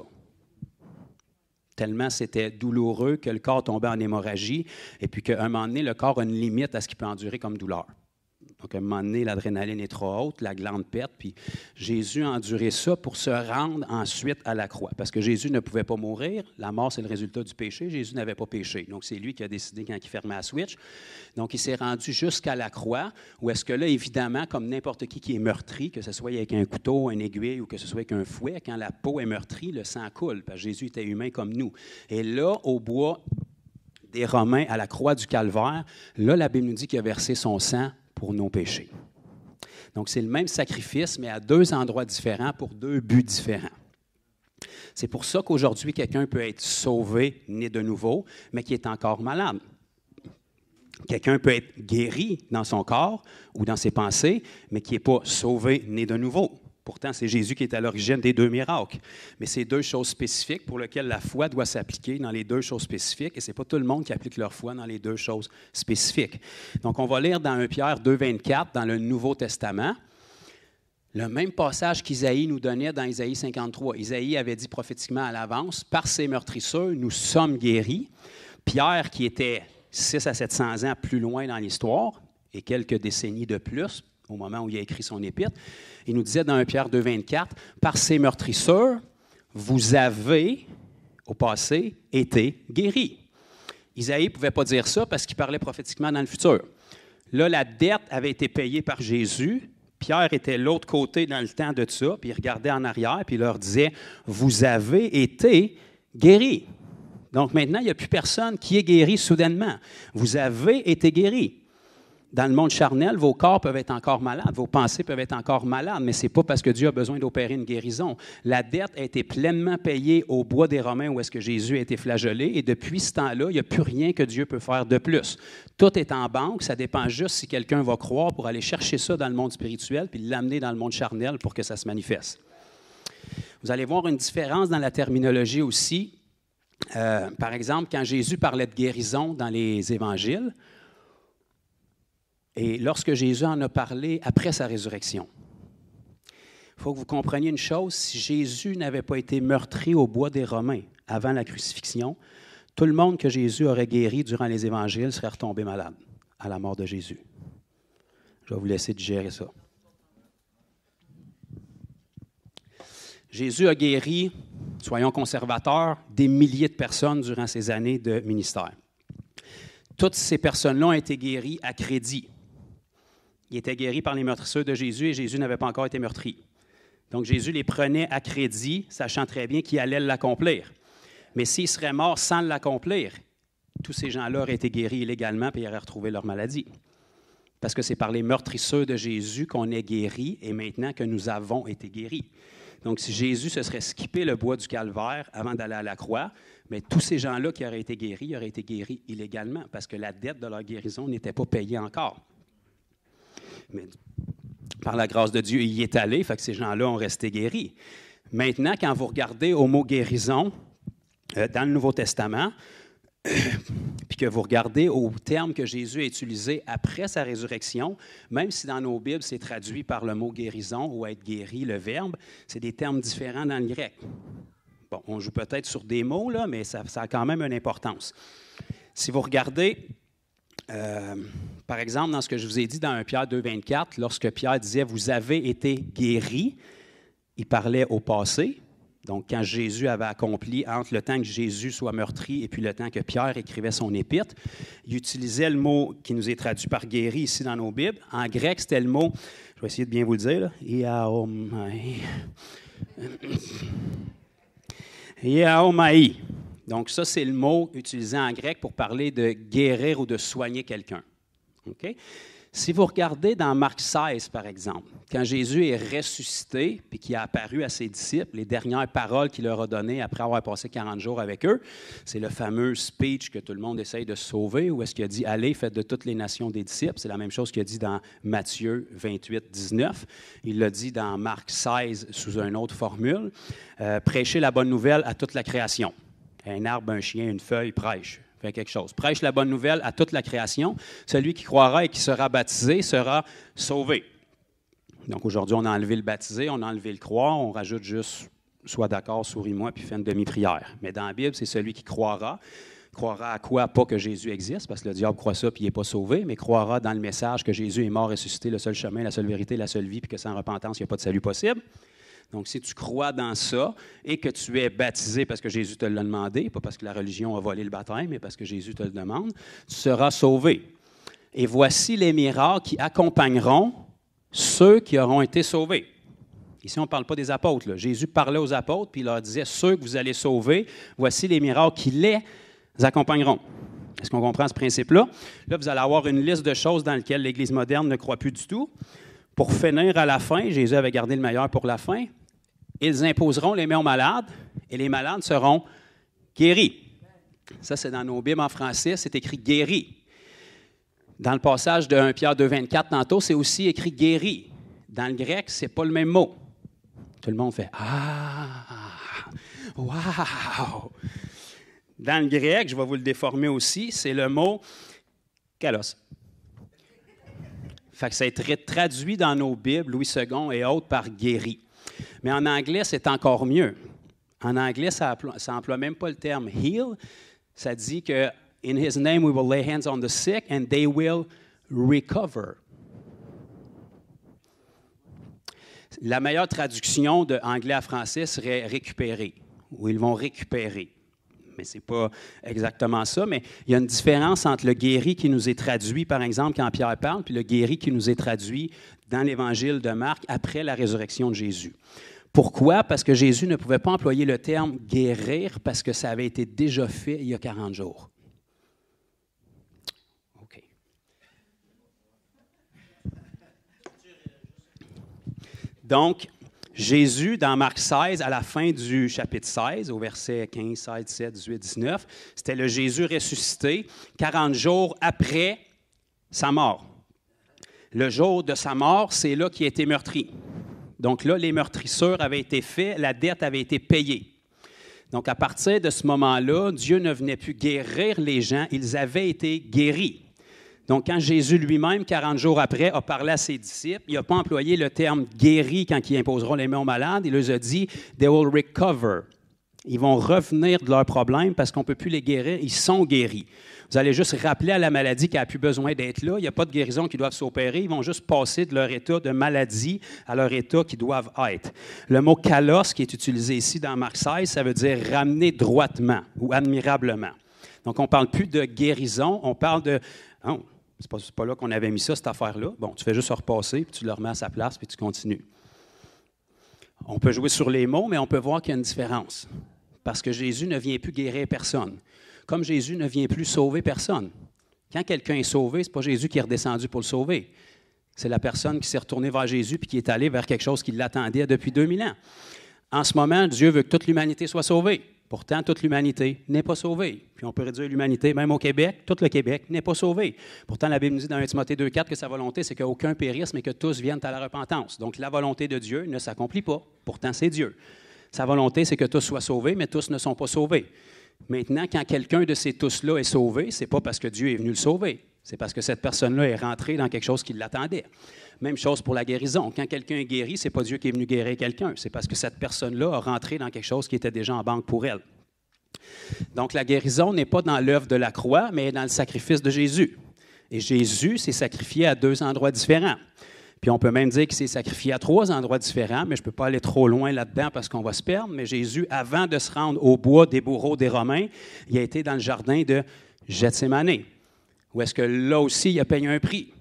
Tellement c'était douloureux que le corps tombait en hémorragie et puis qu'à un moment donné, le corps a une limite à ce qu'il peut endurer comme douleur. Donc, à un moment donné, l'adrénaline est trop haute, la glande pète, puis Jésus a enduré ça pour se rendre ensuite à la croix. Parce que Jésus ne pouvait pas mourir. La mort, c'est le résultat du péché. Jésus n'avait pas péché. Donc, c'est lui qui a décidé quand il fermait la switch. Donc, il s'est rendu jusqu'à la croix, où est-ce que là, évidemment, comme n'importe qui est meurtri, que ce soit avec un couteau, un aiguille ou que ce soit avec un fouet, quand la peau est meurtrie, le sang coule, parce que Jésus était humain comme nous. Et là, au bois des Romains, à la croix du Calvaire, là, la Bible nous dit qu'il a versé son sang pour nos péchés. Donc, c'est le même sacrifice, mais à deux endroits différents pour deux buts différents. C'est pour ça qu'aujourd'hui, quelqu'un peut être sauvé, né de nouveau, mais qui est encore malade. Quelqu'un peut être guéri dans son corps ou dans ses pensées, mais qui n'est pas sauvé, né de nouveau. Pourtant, c'est Jésus qui est à l'origine des deux miracles. Mais c'est deux choses spécifiques pour lesquelles la foi doit s'appliquer dans les deux choses spécifiques, et ce n'est pas tout le monde qui applique leur foi dans les deux choses spécifiques. Donc, on va lire dans 1 Pierre 2,24, dans le Nouveau Testament, le même passage qu'Isaïe nous donnait dans Isaïe 53. Isaïe avait dit prophétiquement à l'avance, « Par ses meurtrissures, nous sommes guéris. » Pierre, qui était 600 à 700 ans plus loin dans l'histoire, et quelques décennies de plus, au moment où il a écrit son épître, il nous disait dans 1 Pierre 2,24, « Par ces meurtrissures, vous avez, au passé, été guéris. » Isaïe ne pouvait pas dire ça parce qu'il parlait prophétiquement dans le futur. Là, la dette avait été payée par Jésus. Pierre était de l'autre côté dans le temps de ça, puis il regardait en arrière, puis il leur disait, « Vous avez été guéris. » Donc maintenant, il n'y a plus personne qui est guéri soudainement. Vous avez été guéris. Dans le monde charnel, vos corps peuvent être encore malades, vos pensées peuvent être encore malades, mais ce n'est pas parce que Dieu a besoin d'opérer une guérison. La dette a été pleinement payée au bois des Romains où est-ce que Jésus a été flagellé, et depuis ce temps-là, il n'y a plus rien que Dieu peut faire de plus. Tout est en banque, ça dépend juste si quelqu'un va croire pour aller chercher ça dans le monde spirituel puis l'amener dans le monde charnel pour que ça se manifeste. Vous allez voir une différence dans la terminologie aussi. Par exemple, quand Jésus parlait de guérison dans les évangiles, et lorsque Jésus en a parlé après sa résurrection, il faut que vous compreniez une chose, si Jésus n'avait pas été meurtri au bois des Romains avant la crucifixion, tout le monde que Jésus aurait guéri durant les évangiles serait retombé malade à la mort de Jésus. Je vais vous laisser digérer ça. Jésus a guéri, soyons conservateurs, des milliers de personnes durant ses années de ministère. Toutes ces personnes-là ont été guéries à crédit. Ils étaient guéris par les meurtrisseurs de Jésus et Jésus n'avait pas encore été meurtri. Donc Jésus les prenait à crédit, sachant très bien qu'il allait l'accomplir. Mais s'il serait mort sans l'accomplir, tous ces gens-là auraient été guéris illégalement et ils auraient retrouvé leur maladie. Parce que c'est par les meurtrisseurs de Jésus qu'on est guéris et maintenant que nous avons été guéris. Donc si Jésus se serait skippé le bois du Calvaire avant d'aller à la croix, mais tous ces gens-là qui auraient été guéris, ils auraient été guéris illégalement parce que la dette de leur guérison n'était pas payée encore. Mais par la grâce de Dieu, il y est allé, fait que ces gens-là ont resté guéris. Maintenant, quand vous regardez au mot guérison, dans le Nouveau Testament, puis que vous regardez au terme que Jésus a utilisé après sa résurrection, même si dans nos Bibles, c'est traduit par le mot guérison ou être guéri, le verbe, c'est des termes différents dans le grec. Bon, on joue peut-être sur des mots, là, mais ça a quand même une importance. Si vous regardez, par exemple, dans ce que je vous ai dit dans 1 Pierre 2, 24, lorsque Pierre disait « Vous avez été guéris », il parlait au passé. Donc, quand Jésus avait accompli, entre le temps que Jésus soit meurtri et puis le temps que Pierre écrivait son épître, il utilisait le mot qui nous est traduit par guéri ici dans nos Bibles. En grec, c'était le mot, je vais essayer de bien vous le dire, iaomai. Donc, ça, c'est le mot utilisé en grec pour parler de guérir ou de soigner quelqu'un. OK? Si vous regardez dans Marc 16, par exemple, quand Jésus est ressuscité puis qu'il a apparu à ses disciples, les dernières paroles qu'il leur a données après avoir passé 40 jours avec eux, c'est le fameux speech que tout le monde essaye de se sauver, où est-ce qu'il a dit « Allez, faites de toutes les nations des disciples ». C'est la même chose qu'il a dit dans Matthieu 28, 19. Il l'a dit dans Marc 16 sous une autre formule. Prêchez la bonne nouvelle à toute la création. Un arbre, un chien, une feuille, prêche. Fait quelque chose. Prêche la bonne nouvelle à toute la création. Celui qui croira et qui sera baptisé sera sauvé. Donc aujourd'hui, on a enlevé le baptisé, on a enlevé le croire, on rajoute juste « sois d'accord, souris-moi » puis fais une demi-prière. Mais dans la Bible, c'est celui qui croira. Croira à quoi? Pas que Jésus existe, parce que le diable croit ça puis il n'est pas sauvé, mais croira dans le message que Jésus est mort, ressuscité, le seul chemin, la seule vérité, la seule vie, puis que sans repentance, il n'y a pas de salut possible. Donc, si tu crois dans ça et que tu es baptisé parce que Jésus te l'a demandé, pas parce que la religion a volé le baptême, mais parce que Jésus te le demande, tu seras sauvé. Et voici les miracles qui accompagneront ceux qui auront été sauvés. Ici, on ne parle pas des apôtres, là. Jésus parlait aux apôtres, puis il leur disait, ceux que vous allez sauver, voici les miracles qui les accompagneront. Est-ce qu'on comprend ce principe-là? Là, vous allez avoir une liste de choses dans lesquelles l'Église moderne ne croit plus du tout. Pour finir à la fin, Jésus avait gardé le meilleur pour la fin. Ils imposeront les mains aux malades et les malades seront guéris. Ça, c'est dans nos Bibles en français, c'est écrit « guéri ». Dans le passage de 1 Pierre 2, 24, tantôt, c'est aussi écrit « guéri ». Dans le grec, ce n'est pas le même mot. Tout le monde fait « ah, wow ». Dans le grec, je vais vous le déformer aussi, c'est le mot « kalos ». Fait que ça a été traduit dans nos Bibles, Louis II et autres, par « guéri ». Mais en anglais, c'est encore mieux. En anglais, ça n'emploie même pas le terme « heal ». Ça dit que « In his name we will lay hands on the sick and they will recover ». La meilleure traduction de anglais à français serait « récupérer » ou « ils vont récupérer ». Mais ce n'est pas exactement ça. Mais il y a une différence entre le guéri qui nous est traduit, par exemple, quand Pierre parle, puis le guéri qui nous est traduit dans l'Évangile de Marc après la résurrection de Jésus. Pourquoi? Parce que Jésus ne pouvait pas employer le terme « guérir » parce que ça avait été déjà fait il y a 40 jours. OK. Donc, Jésus, dans Marc 16, à la fin du chapitre 16, au verset 15, 16, 17, 18, 19, c'était le Jésus ressuscité 40 jours après sa mort. Le jour de sa mort, c'est là qu'il a été meurtri. Donc là, les meurtrissures avaient été faites, la dette avait été payée. Donc à partir de ce moment-là, Dieu ne venait plus guérir les gens, ils avaient été guéris. Donc, quand Jésus lui-même, 40 jours après, a parlé à ses disciples, il n'a pas employé le terme « guéri » quand ils imposeront les mains aux malades. Il leur a dit « they will recover ». Ils vont revenir de leurs problèmes parce qu'on ne peut plus les guérir. Ils sont guéris. Vous allez juste rappeler à la maladie qu'elle n'a plus besoin d'être là. Il n'y a pas de guérison qui doivent s'opérer. Ils vont juste passer de leur état de maladie à leur état qui doivent être. Le mot « kalos » qui est utilisé ici dans Marc 16, ça veut dire « ramener droitement » ou « admirablement ». Donc, on ne parle plus de guérison, on parle de... Oh, c'est pas là qu'on avait mis ça, cette affaire-là. Bon, tu fais juste repasser, puis tu le remets à sa place, puis tu continues. On peut jouer sur les mots, mais on peut voir qu'il y a une différence. Parce que Jésus ne vient plus guérir personne. Comme Jésus ne vient plus sauver personne. Quand quelqu'un est sauvé, ce n'est pas Jésus qui est redescendu pour le sauver. C'est la personne qui s'est retournée vers Jésus puis qui est allée vers quelque chose qui l'attendait depuis 2000 ans. En ce moment, Dieu veut que toute l'humanité soit sauvée. Pourtant, toute l'humanité n'est pas sauvée. Puis on peut réduire l'humanité, même au Québec, tout le Québec n'est pas sauvé. Pourtant, la Bible nous dit dans 1 Timothée 2,4 que sa volonté, c'est qu'aucun périsse, mais que tous viennent à la repentance. Donc, la volonté de Dieu ne s'accomplit pas. Pourtant, c'est Dieu. Sa volonté, c'est que tous soient sauvés, mais tous ne sont pas sauvés. Maintenant, quand quelqu'un de ces tous-là est sauvé, ce n'est pas parce que Dieu est venu le sauver. C'est parce que cette personne-là est rentrée dans quelque chose qui l'attendait. Même chose pour la guérison. Quand quelqu'un est guéri, ce n'est pas Dieu qui est venu guérir quelqu'un. C'est parce que cette personne-là a rentré dans quelque chose qui était déjà en banque pour elle. Donc, la guérison n'est pas dans l'œuvre de la croix, mais dans le sacrifice de Jésus. Et Jésus s'est sacrifié à 2 endroits différents. Puis on peut même dire qu'il s'est sacrifié à 3 endroits différents, mais je ne peux pas aller trop loin là-dedans parce qu'on va se perdre. Mais Jésus, avant de se rendre au bois des bourreaux des Romains, il a été dans le jardin de Gethsémane, où est-ce que là aussi, il a payé un prix.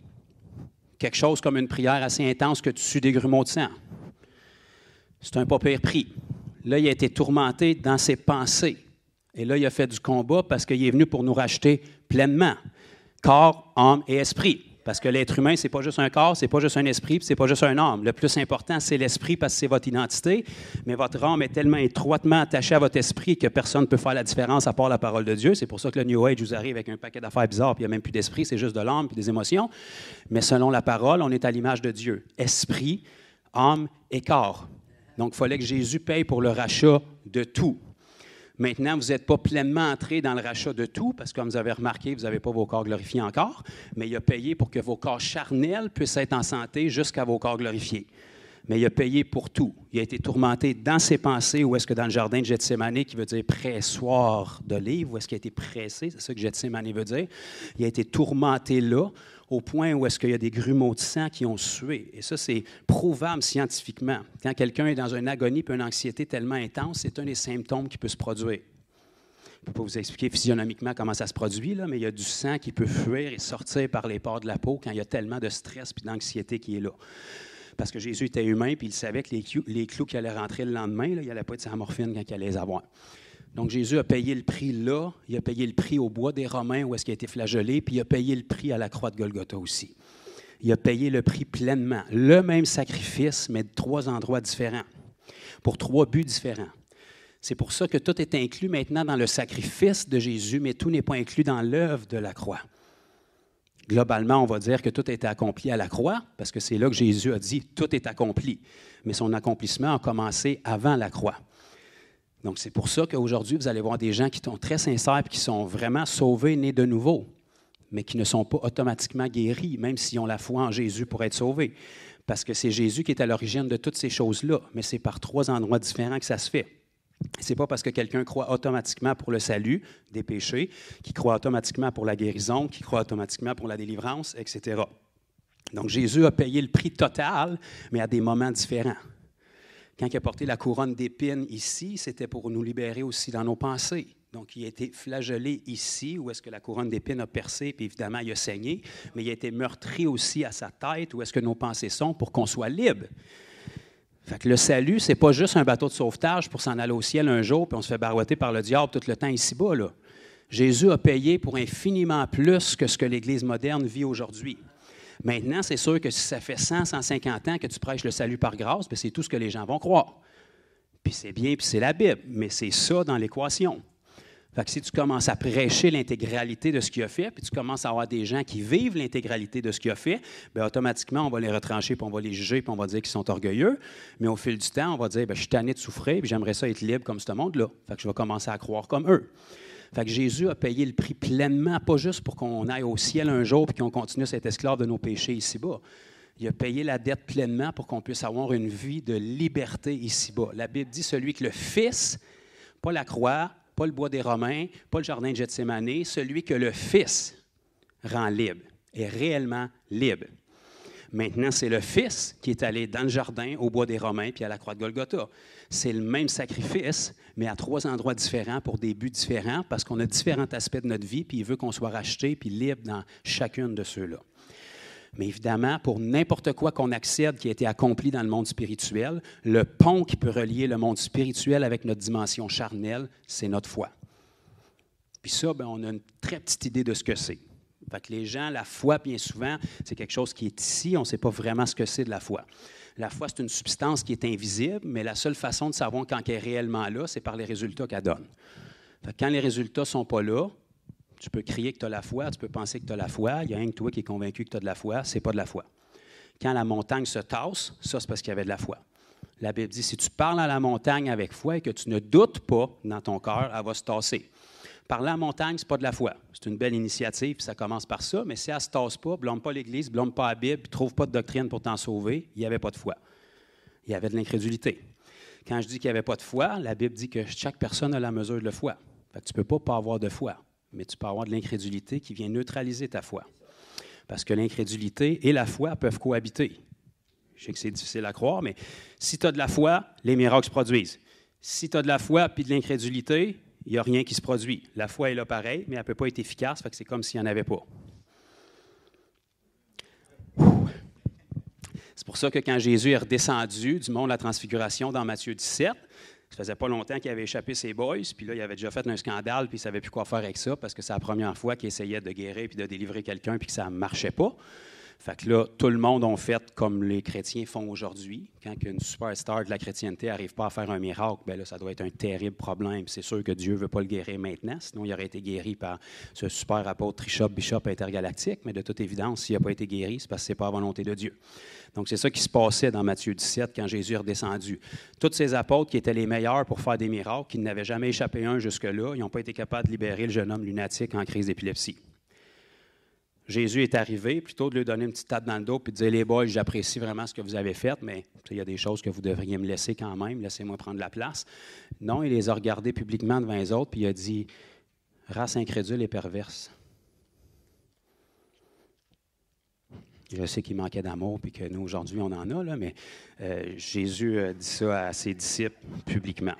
Quelque chose comme une prière assez intense que tu sues des grumeaux de sang. C'est un pas pire prix. Là, il a été tourmenté dans ses pensées. Et là, il a fait du combat parce qu'il est venu pour nous racheter pleinement. Corps, âme et esprit. Parce que l'être humain, ce n'est pas juste un corps, ce n'est pas juste un esprit, ce n'est pas juste un âme. Le plus important, c'est l'esprit parce que c'est votre identité. Mais votre âme est tellement étroitement attachée à votre esprit que personne ne peut faire la différence à part la parole de Dieu. C'est pour ça que le New Age vous arrive avec un paquet d'affaires bizarres, puis il n'y a même plus d'esprit, c'est juste de l'âme et des émotions. Mais selon la parole, on est à l'image de Dieu. Esprit, âme et corps. Donc, il fallait que Jésus paye pour le rachat de tout. Maintenant, vous n'êtes pas pleinement entré dans le rachat de tout, parce que comme vous avez remarqué, vous n'avez pas vos corps glorifiés encore, mais il a payé pour que vos corps charnels puissent être en santé jusqu'à vos corps glorifiés. Mais il a payé pour tout. Il a été tourmenté dans ses pensées, ou est-ce que dans le jardin de Gethsémane, qui veut dire pressoir d'olive, ou est-ce qu'il a été pressé, c'est ça que Gethsémane veut dire. Il a été tourmenté là, au point où est-ce qu'il y a des grumeaux de sang qui ont sué. Et ça, c'est prouvable scientifiquement. Quand quelqu'un est dans une agonie et une anxiété tellement intense, c'est un des symptômes qui peut se produire. Je ne peux pas vous expliquer physionomiquement comment ça se produit, là, mais il y a du sang qui peut fuir et sortir par les pores de la peau quand il y a tellement de stress et d'anxiété qui est là. Parce que Jésus était humain, puis il savait que les clous qui allaient rentrer le lendemain, là, il n'allait pas être sa morphine quand il allait les avoir. Donc, Jésus a payé le prix là, il a payé le prix au bois des Romains où est-ce qu'il a été flagellé, puis il a payé le prix à la croix de Golgotha aussi. Il a payé le prix pleinement. Le même sacrifice, mais de 3 endroits différents, pour 3 buts différents. C'est pour ça que tout est inclus maintenant dans le sacrifice de Jésus, mais tout n'est pas inclus dans l'œuvre de la croix. Globalement, on va dire que tout a été accompli à la croix, parce que c'est là que Jésus a dit « tout est accompli ». Mais son accomplissement a commencé avant la croix. Donc, c'est pour ça qu'aujourd'hui, vous allez voir des gens qui sont très sincères et qui sont vraiment sauvés, nés de nouveau, mais qui ne sont pas automatiquement guéris, même s'ils ont la foi en Jésus pour être sauvés. Parce que c'est Jésus qui est à l'origine de toutes ces choses-là, mais c'est par 3 endroits différents que ça se fait. Ce n'est pas parce que quelqu'un croit automatiquement pour le salut des péchés, qu'il croit automatiquement pour la guérison, qu'il croit automatiquement pour la délivrance, etc. Donc, Jésus a payé le prix total, mais à des moments différents. Quand il a porté la couronne d'épines ici, c'était pour nous libérer aussi dans nos pensées. Donc, il a été flagellé ici, où est-ce que la couronne d'épines a percé, puis évidemment, il a saigné, mais il a été meurtri aussi à sa tête, où est-ce que nos pensées sont, pour qu'on soit libre. Fait que le salut, ce n'est pas juste un bateau de sauvetage pour s'en aller au ciel un jour, puis on se fait barouetter par le diable tout le temps ici-bas, là. Jésus a payé pour infiniment plus que ce que l'Église moderne vit aujourd'hui. Maintenant, c'est sûr que si ça fait 100, 150 ans que tu prêches le salut par grâce, bien, c'est tout ce que les gens vont croire. Puis c'est bien, puis c'est la Bible, mais c'est ça dans l'équation. Fait que si tu commences à prêcher l'intégralité de ce qu'il a fait, puis tu commences à avoir des gens qui vivent l'intégralité de ce qu'il a fait, bien, automatiquement, on va les retrancher, puis on va les juger, puis on va dire qu'ils sont orgueilleux. Mais au fil du temps, on va dire, bien, je suis tanné de souffrir, puis j'aimerais ça être libre comme ce monde-là. Fait que je vais commencer à croire comme eux. Fait que Jésus a payé le prix pleinement, pas juste pour qu'on aille au ciel un jour et qu'on continue à être esclave de nos péchés ici-bas. Il a payé la dette pleinement pour qu'on puisse avoir une vie de liberté ici-bas. La Bible dit celui que le Fils, pas la croix, pas le bois des Romains, pas le jardin de Gethsémane, celui que le Fils rend libre, est réellement libre. Maintenant, c'est le Fils qui est allé dans le jardin, au bois des Romains, puis à la croix de Golgotha. C'est le même sacrifice, mais à 3 endroits différents pour des buts différents, parce qu'on a différents aspects de notre vie, puis il veut qu'on soit racheté puis libre dans chacune de ceux-là. Mais évidemment, pour n'importe quoi qu'on accède qui a été accompli dans le monde spirituel, le pont qui peut relier le monde spirituel avec notre dimension charnelle, c'est notre foi. Puis ça, bien, on a une très petite idée de ce que c'est. Fait que les gens, la foi, bien souvent, c'est quelque chose qui est ici, on ne sait pas vraiment ce que c'est de la foi. La foi, c'est une substance qui est invisible, mais la seule façon de savoir quand elle est réellement là, c'est par les résultats qu'elle donne. Fait que quand les résultats ne sont pas là, tu peux crier que tu as la foi, tu peux penser que tu as la foi, il y a rien que toi qui est convaincu que tu as de la foi, ce n'est pas de la foi. Quand la montagne se tasse, ça, c'est parce qu'il y avait de la foi. La Bible dit, si tu parles à la montagne avec foi et que tu ne doutes pas dans ton cœur, elle va se tasser. Parler à la montagne, ce n'est pas de la foi. C'est une belle initiative, puis ça commence par ça, mais si elle ne se tasse pas, blâme pas l'Église, blâme pas la Bible, puis ne trouve pas de doctrine pour t'en sauver, il n'y avait pas de foi. Il y avait de l'incrédulité. Quand je dis qu'il n'y avait pas de foi, la Bible dit que chaque personne a la mesure de la foi. Fait que tu ne peux pas avoir de foi, mais tu peux avoir de l'incrédulité qui vient neutraliser ta foi. Parce que l'incrédulité et la foi peuvent cohabiter. Je sais que c'est difficile à croire, mais si tu as de la foi, les miracles se produisent. Si tu as de la foi puis de l'incrédulité, il n'y a rien qui se produit. La foi est là pareil, mais elle ne peut pas être efficace, fait que c'est comme s'il n'y en avait pas. C'est pour ça que quand Jésus est redescendu du mont de la Transfiguration dans Matthieu 17, ça faisait pas longtemps qu'il avait échappé ses boys, puis là, il avait déjà fait un scandale, puis il ne savait plus quoi faire avec ça, parce que c'est la première fois qu'il essayait de guérir puis de délivrer quelqu'un, puis que ça ne marchait pas. Fait que là, tout le monde a fait comme les chrétiens font aujourd'hui. Quand une superstar de la chrétienté n'arrive pas à faire un miracle, bien là, ça doit être un terrible problème. C'est sûr que Dieu ne veut pas le guérir maintenant, sinon il aurait été guéri par ce super apôtre Bishop intergalactique, mais de toute évidence, s'il n'a pas été guéri, c'est parce que ce n'est pas la volonté de Dieu. Donc, c'est ça qui se passait dans Matthieu 17 quand Jésus est redescendu. Tous ces apôtres qui étaient les meilleurs pour faire des miracles, qui n'avaient jamais échappé un jusque-là, ils n'ont pas été capables de libérer le jeune homme lunatique en crise d'épilepsie. Jésus est arrivé, plutôt de lui donner une petite tape dans le dos et de dire « Les boys, j'apprécie vraiment ce que vous avez fait, mais il y a des choses que vous devriez me laisser quand même, laissez-moi prendre la place. » Non, il les a regardés publiquement devant les autres, puis il a dit « Race incrédule et perverse. » Je sais qu'il manquait d'amour, puis que nous, aujourd'hui, on en a, là, mais Jésus a dit ça à ses disciples publiquement.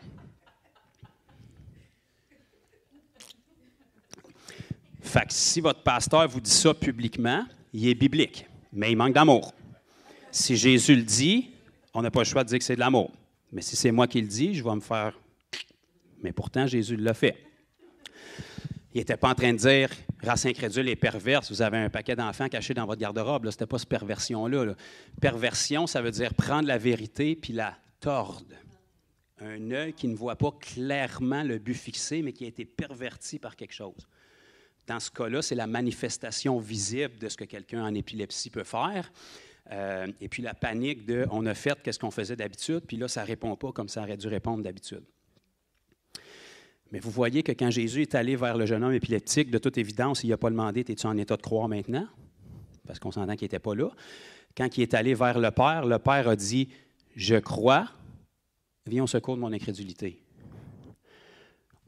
Fait que si votre pasteur vous dit ça publiquement, il est biblique, mais il manque d'amour. Si Jésus le dit, on n'a pas le choix de dire que c'est de l'amour. Mais si c'est moi qui le dis, je vais me faire... Mais pourtant, Jésus l'a fait. Il n'était pas en train de dire « race incrédule et perverse, vous avez un paquet d'enfants cachés dans votre garde-robe. » Ce n'était pas cette perversion-là. Là. Perversion, ça veut dire prendre la vérité puis la tordre. Un œil qui ne voit pas clairement le but fixé, mais qui a été perverti par quelque chose. Dans ce cas-là, c'est la manifestation visible de ce que quelqu'un en épilepsie peut faire. Et puis la panique de « on a fait qu'est-ce qu'on faisait d'habitude », puis là, ça ne répond pas comme ça aurait dû répondre d'habitude. Mais vous voyez que quand Jésus est allé vers le jeune homme épileptique, de toute évidence, il n'a pas demandé « es-tu en état de croire maintenant ?» Parce qu'on s'entend qu'il n'était pas là. Quand il est allé vers le Père a dit « je crois, viens au secours de mon incrédulité. »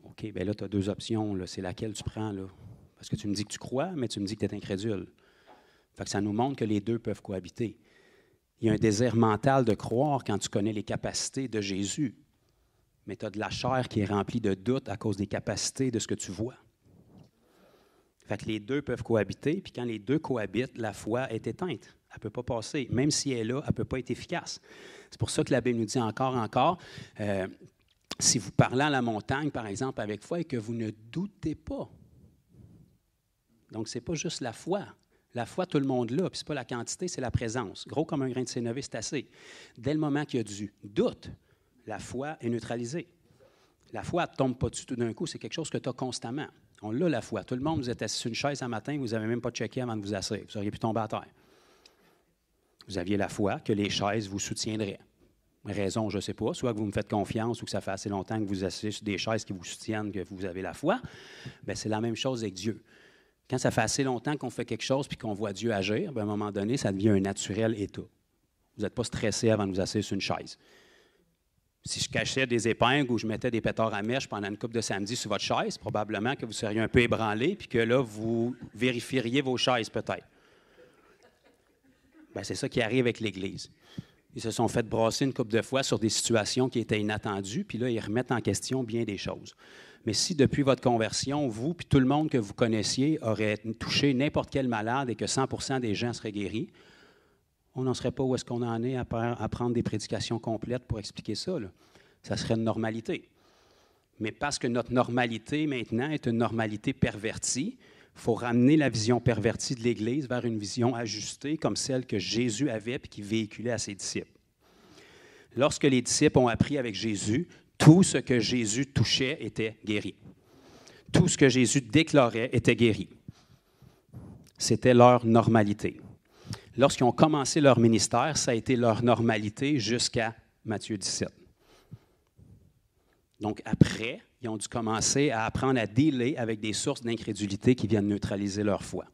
OK, bien là, tu as deux options. Là. C'est laquelle tu prends, là? Parce que tu me dis que tu crois, mais tu me dis que tu es incrédule. Fait que ça nous montre que les deux peuvent cohabiter. Il y a un désir mental de croire quand tu connais les capacités de Jésus, mais tu as de la chair qui est remplie de doutes à cause des capacités de ce que tu vois. Fait que les deux peuvent cohabiter, puis quand les deux cohabitent, la foi est éteinte. Elle ne peut pas passer. Même si elle est là, elle ne peut pas être efficace. C'est pour ça que la Bible nous dit encore, si vous parlez à la montagne, par exemple, avec foi, et que vous ne doutez pas. Donc, ce n'est pas juste la foi. La foi, tout le monde l'a, puis ce n'est pas la quantité, c'est la présence. Gros comme un grain de sénévé, c'est assez. Dès le moment qu'il y a du doute, la foi est neutralisée. La foi, elle ne tombe pas dessus tout d'un coup, c'est quelque chose que tu as constamment. On l'a, la foi. Tout le monde, vous êtes assis sur une chaise un matin, vous n'avez même pas checké avant de vous asseoir. Vous auriez pu tomber à terre. Vous aviez la foi que les chaises vous soutiendraient. Raison, je ne sais pas, soit que vous me faites confiance ou que ça fait assez longtemps que vous asseyez sur des chaises qui vous soutiennent, que vous avez la foi. Bien, c'est la même chose avec Dieu. Quand ça fait assez longtemps qu'on fait quelque chose puis qu'on voit Dieu agir, bien, à un moment donné, ça devient un naturel état. Vous n'êtes pas stressé avant de vous asseoir sur une chaise. Si je cachais des épingles ou je mettais des pétards à mèche pendant une couple de samedi sur votre chaise, probablement que vous seriez un peu ébranlé puis que là, vous vérifieriez vos chaises peut-être. Bien, c'est ça qui arrive avec l'Église. Ils se sont fait brasser une couple de fois sur des situations qui étaient inattendues, puis là, ils remettent en question bien des choses. Mais si depuis votre conversion, vous puis tout le monde que vous connaissiez aurait touché n'importe quel malade et que 100% des gens seraient guéris, on n'en serait pas où est-ce qu'on en est à prendre des prédications complètes pour expliquer ça. Là. Ça serait une normalité. Mais parce que notre normalité maintenant est une normalité pervertie, il faut ramener la vision pervertie de l'Église vers une vision ajustée comme celle que Jésus avait et qui véhiculait à ses disciples. Lorsque les disciples ont appris avec Jésus, tout ce que Jésus touchait était guéri. Tout ce que Jésus déclarait était guéri. C'était leur normalité. Lorsqu'ils ont commencé leur ministère, ça a été leur normalité jusqu'à Matthieu 17. Donc, après, ils ont dû commencer à apprendre à dealer avec des sources d'incrédulité qui viennent neutraliser leur foi.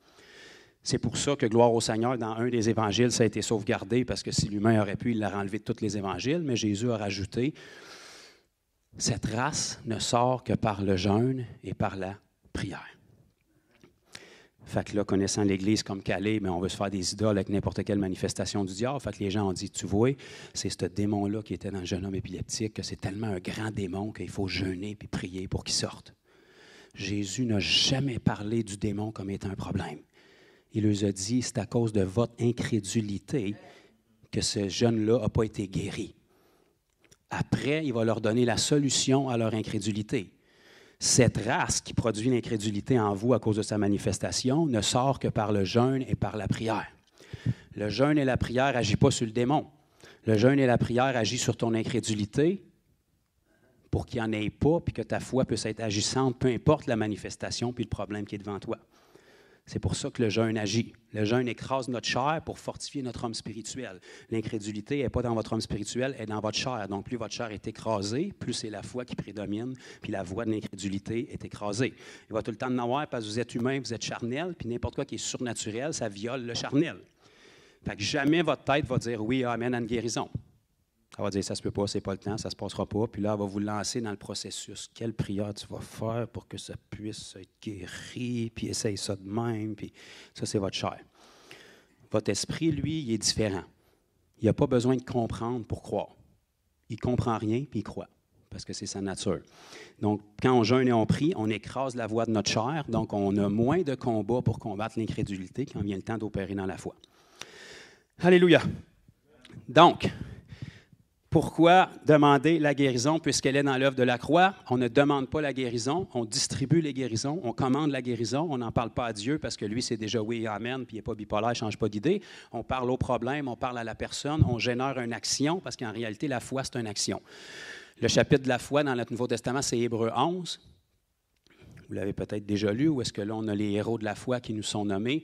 C'est pour ça que, gloire au Seigneur, dans un des évangiles, ça a été sauvegardé, parce que si l'humain aurait pu, il l'aurait enlevé de tous les évangiles, mais Jésus a rajouté « Cette race ne sort que par le jeûne et par la prière. » Fait que là, connaissant l'Église comme qu'elle est, mais on veut se faire des idoles avec n'importe quelle manifestation du diable. Fait que les gens ont dit, tu vois, c'est ce démon-là qui était dans le jeune homme épileptique, que c'est tellement un grand démon qu'il faut jeûner et prier pour qu'il sorte. Jésus n'a jamais parlé du démon comme étant un problème. Il leur a dit, c'est à cause de votre incrédulité que ce jeune-là n'a pas été guéri. Après, il va leur donner la solution à leur incrédulité. Cette race qui produit l'incrédulité en vous à cause de sa manifestation ne sort que par le jeûne et par la prière. Le jeûne et la prière n'agissent pas sur le démon. Le jeûne et la prière agissent sur ton incrédulité pour qu'il n'y en ait pas puis que ta foi puisse être agissante, peu importe la manifestation puis le problème qui est devant toi. C'est pour ça que le jeûne agit. Le jeûne écrase notre chair pour fortifier notre homme spirituel. L'incrédulité n'est pas dans votre homme spirituel, elle est dans votre chair. Donc, plus votre chair est écrasée, plus c'est la foi qui prédomine, puis la voie de l'incrédulité est écrasée. Il va tout le temps en avoir parce que vous êtes humain, vous êtes charnel, puis n'importe quoi qui est surnaturel, ça viole le charnel. Fait que jamais votre tête va dire « oui, amen à une guérison ». Elle va dire « ça se peut pas, c'est pas le temps, ça se passera pas ». Puis là, elle va vous lancer dans le processus. Quelle prière tu vas faire pour que ça puisse être guéri, puis essaye ça de même, puis ça, c'est votre chair. Votre esprit, lui, il est différent. Il n'a pas besoin de comprendre pour croire. Il ne comprend rien, puis il croit, parce que c'est sa nature. Donc, quand on jeûne et on prie, on écrase la voie de notre chair, donc on a moins de combats pour combattre l'incrédulité quand vient le temps d'opérer dans la foi. Alléluia! Donc, pourquoi demander la guérison puisqu'elle est dans l'œuvre de la croix? On ne demande pas la guérison, on distribue les guérisons, on commande la guérison, on n'en parle pas à Dieu parce que lui, c'est déjà oui, amen, puis il n'est pas bipolaire, il ne change pas d'idée. On parle au problème, on parle à la personne, on génère une action parce qu'en réalité, la foi, c'est une action. Le chapitre de la foi dans le Nouveau Testament, c'est Hébreux 11. Vous l'avez peut-être déjà lu, où est-ce que là, on a les héros de la foi qui nous sont nommés.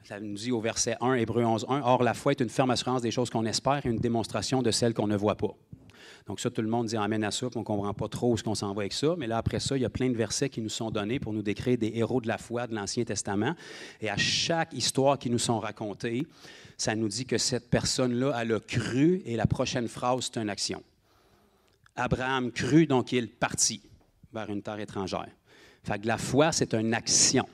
Ça nous dit au verset 1, Hébreux 11, 1, « Or, la foi est une ferme assurance des choses qu'on espère et une démonstration de celles qu'on ne voit pas. » Donc ça, tout le monde dit « Amen » à ça, puis on ne comprend pas trop où on s'en va avec ça. Mais là, après ça, il y a plein de versets qui nous sont donnés pour nous décrire des héros de la foi de l'Ancien Testament. Et à chaque histoire qui nous sont racontées, ça nous dit que cette personne-là, elle a cru, et la prochaine phrase, c'est une action. Abraham crut, donc il partit vers une terre étrangère. Fait que la foi, c'est une action.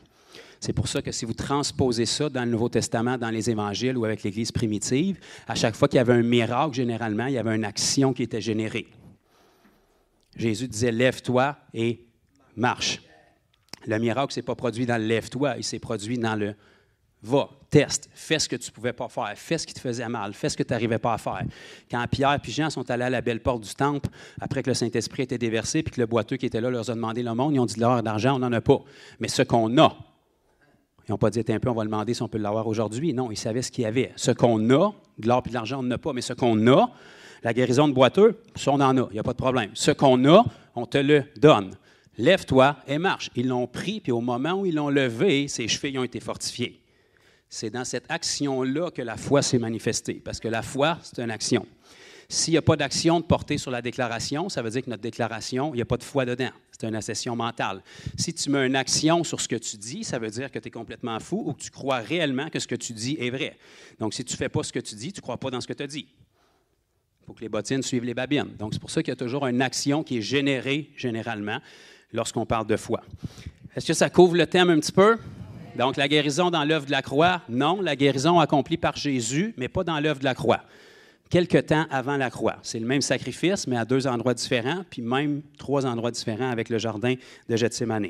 C'est pour ça que si vous transposez ça dans le Nouveau Testament, dans les Évangiles ou avec l'Église primitive, à chaque fois qu'il y avait un miracle, généralement, il y avait une action qui était générée. Jésus disait « Lève-toi et marche ». Le miracle ne s'est pas produit dans le « Lève-toi », il s'est produit dans le « Va, teste, fais ce que tu ne pouvais pas faire, fais ce qui te faisait mal, fais ce que tu n'arrivais pas à faire ». Quand Pierre et Jean sont allés à la belle porte du temple, après que le Saint-Esprit était déversé, puis que le boiteux qui était là leur a demandé le monde, ils ont dit « De l'or et d'argent, on n'en a pas. Mais ce qu'on a, ils n'ont pas dit, un peu, on va le demander si on peut l'avoir aujourd'hui. Non, ils savaient ce qu'il y avait. Ce qu'on a, de l'or et de l'argent, on n'en a pas. Mais ce qu'on a, la guérison de boiteux, ça, on en a. Il n'y a pas de problème. Ce qu'on a, on te le donne. Lève-toi et marche. Ils l'ont pris, puis au moment où ils l'ont levé, ses chevilles ont été fortifiées. C'est dans cette action-là que la foi s'est manifestée. Parce que la foi, c'est une action. S'il n'y a pas d'action de portée sur la déclaration, ça veut dire que notre déclaration, il n'y a pas de foi dedans. C'est une accession mentale. Si tu mets une action sur ce que tu dis, ça veut dire que tu es complètement fou ou que tu crois réellement que ce que tu dis est vrai. Donc, si tu ne fais pas ce que tu dis, tu ne crois pas dans ce que tu dis. Il faut que les bottines suivent les babines. Donc, c'est pour ça qu'il y a toujours une action qui est générée, généralement, lorsqu'on parle de foi. Est-ce que ça couvre le thème un petit peu? Donc, la guérison dans l'œuvre de la croix, non. La guérison accomplie par Jésus, mais pas dans l'œuvre de la croix. Quelque temps avant la croix. C'est le même sacrifice, mais à 2 endroits différents, puis même 3 endroits différents avec le jardin de Gethsémane.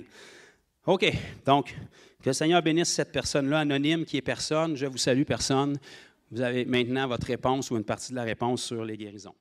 OK. Donc, que le Seigneur bénisse cette personne-là, anonyme, qui est personne. Je vous salue, personne. Vous avez maintenant votre réponse ou une partie de la réponse sur les guérisons.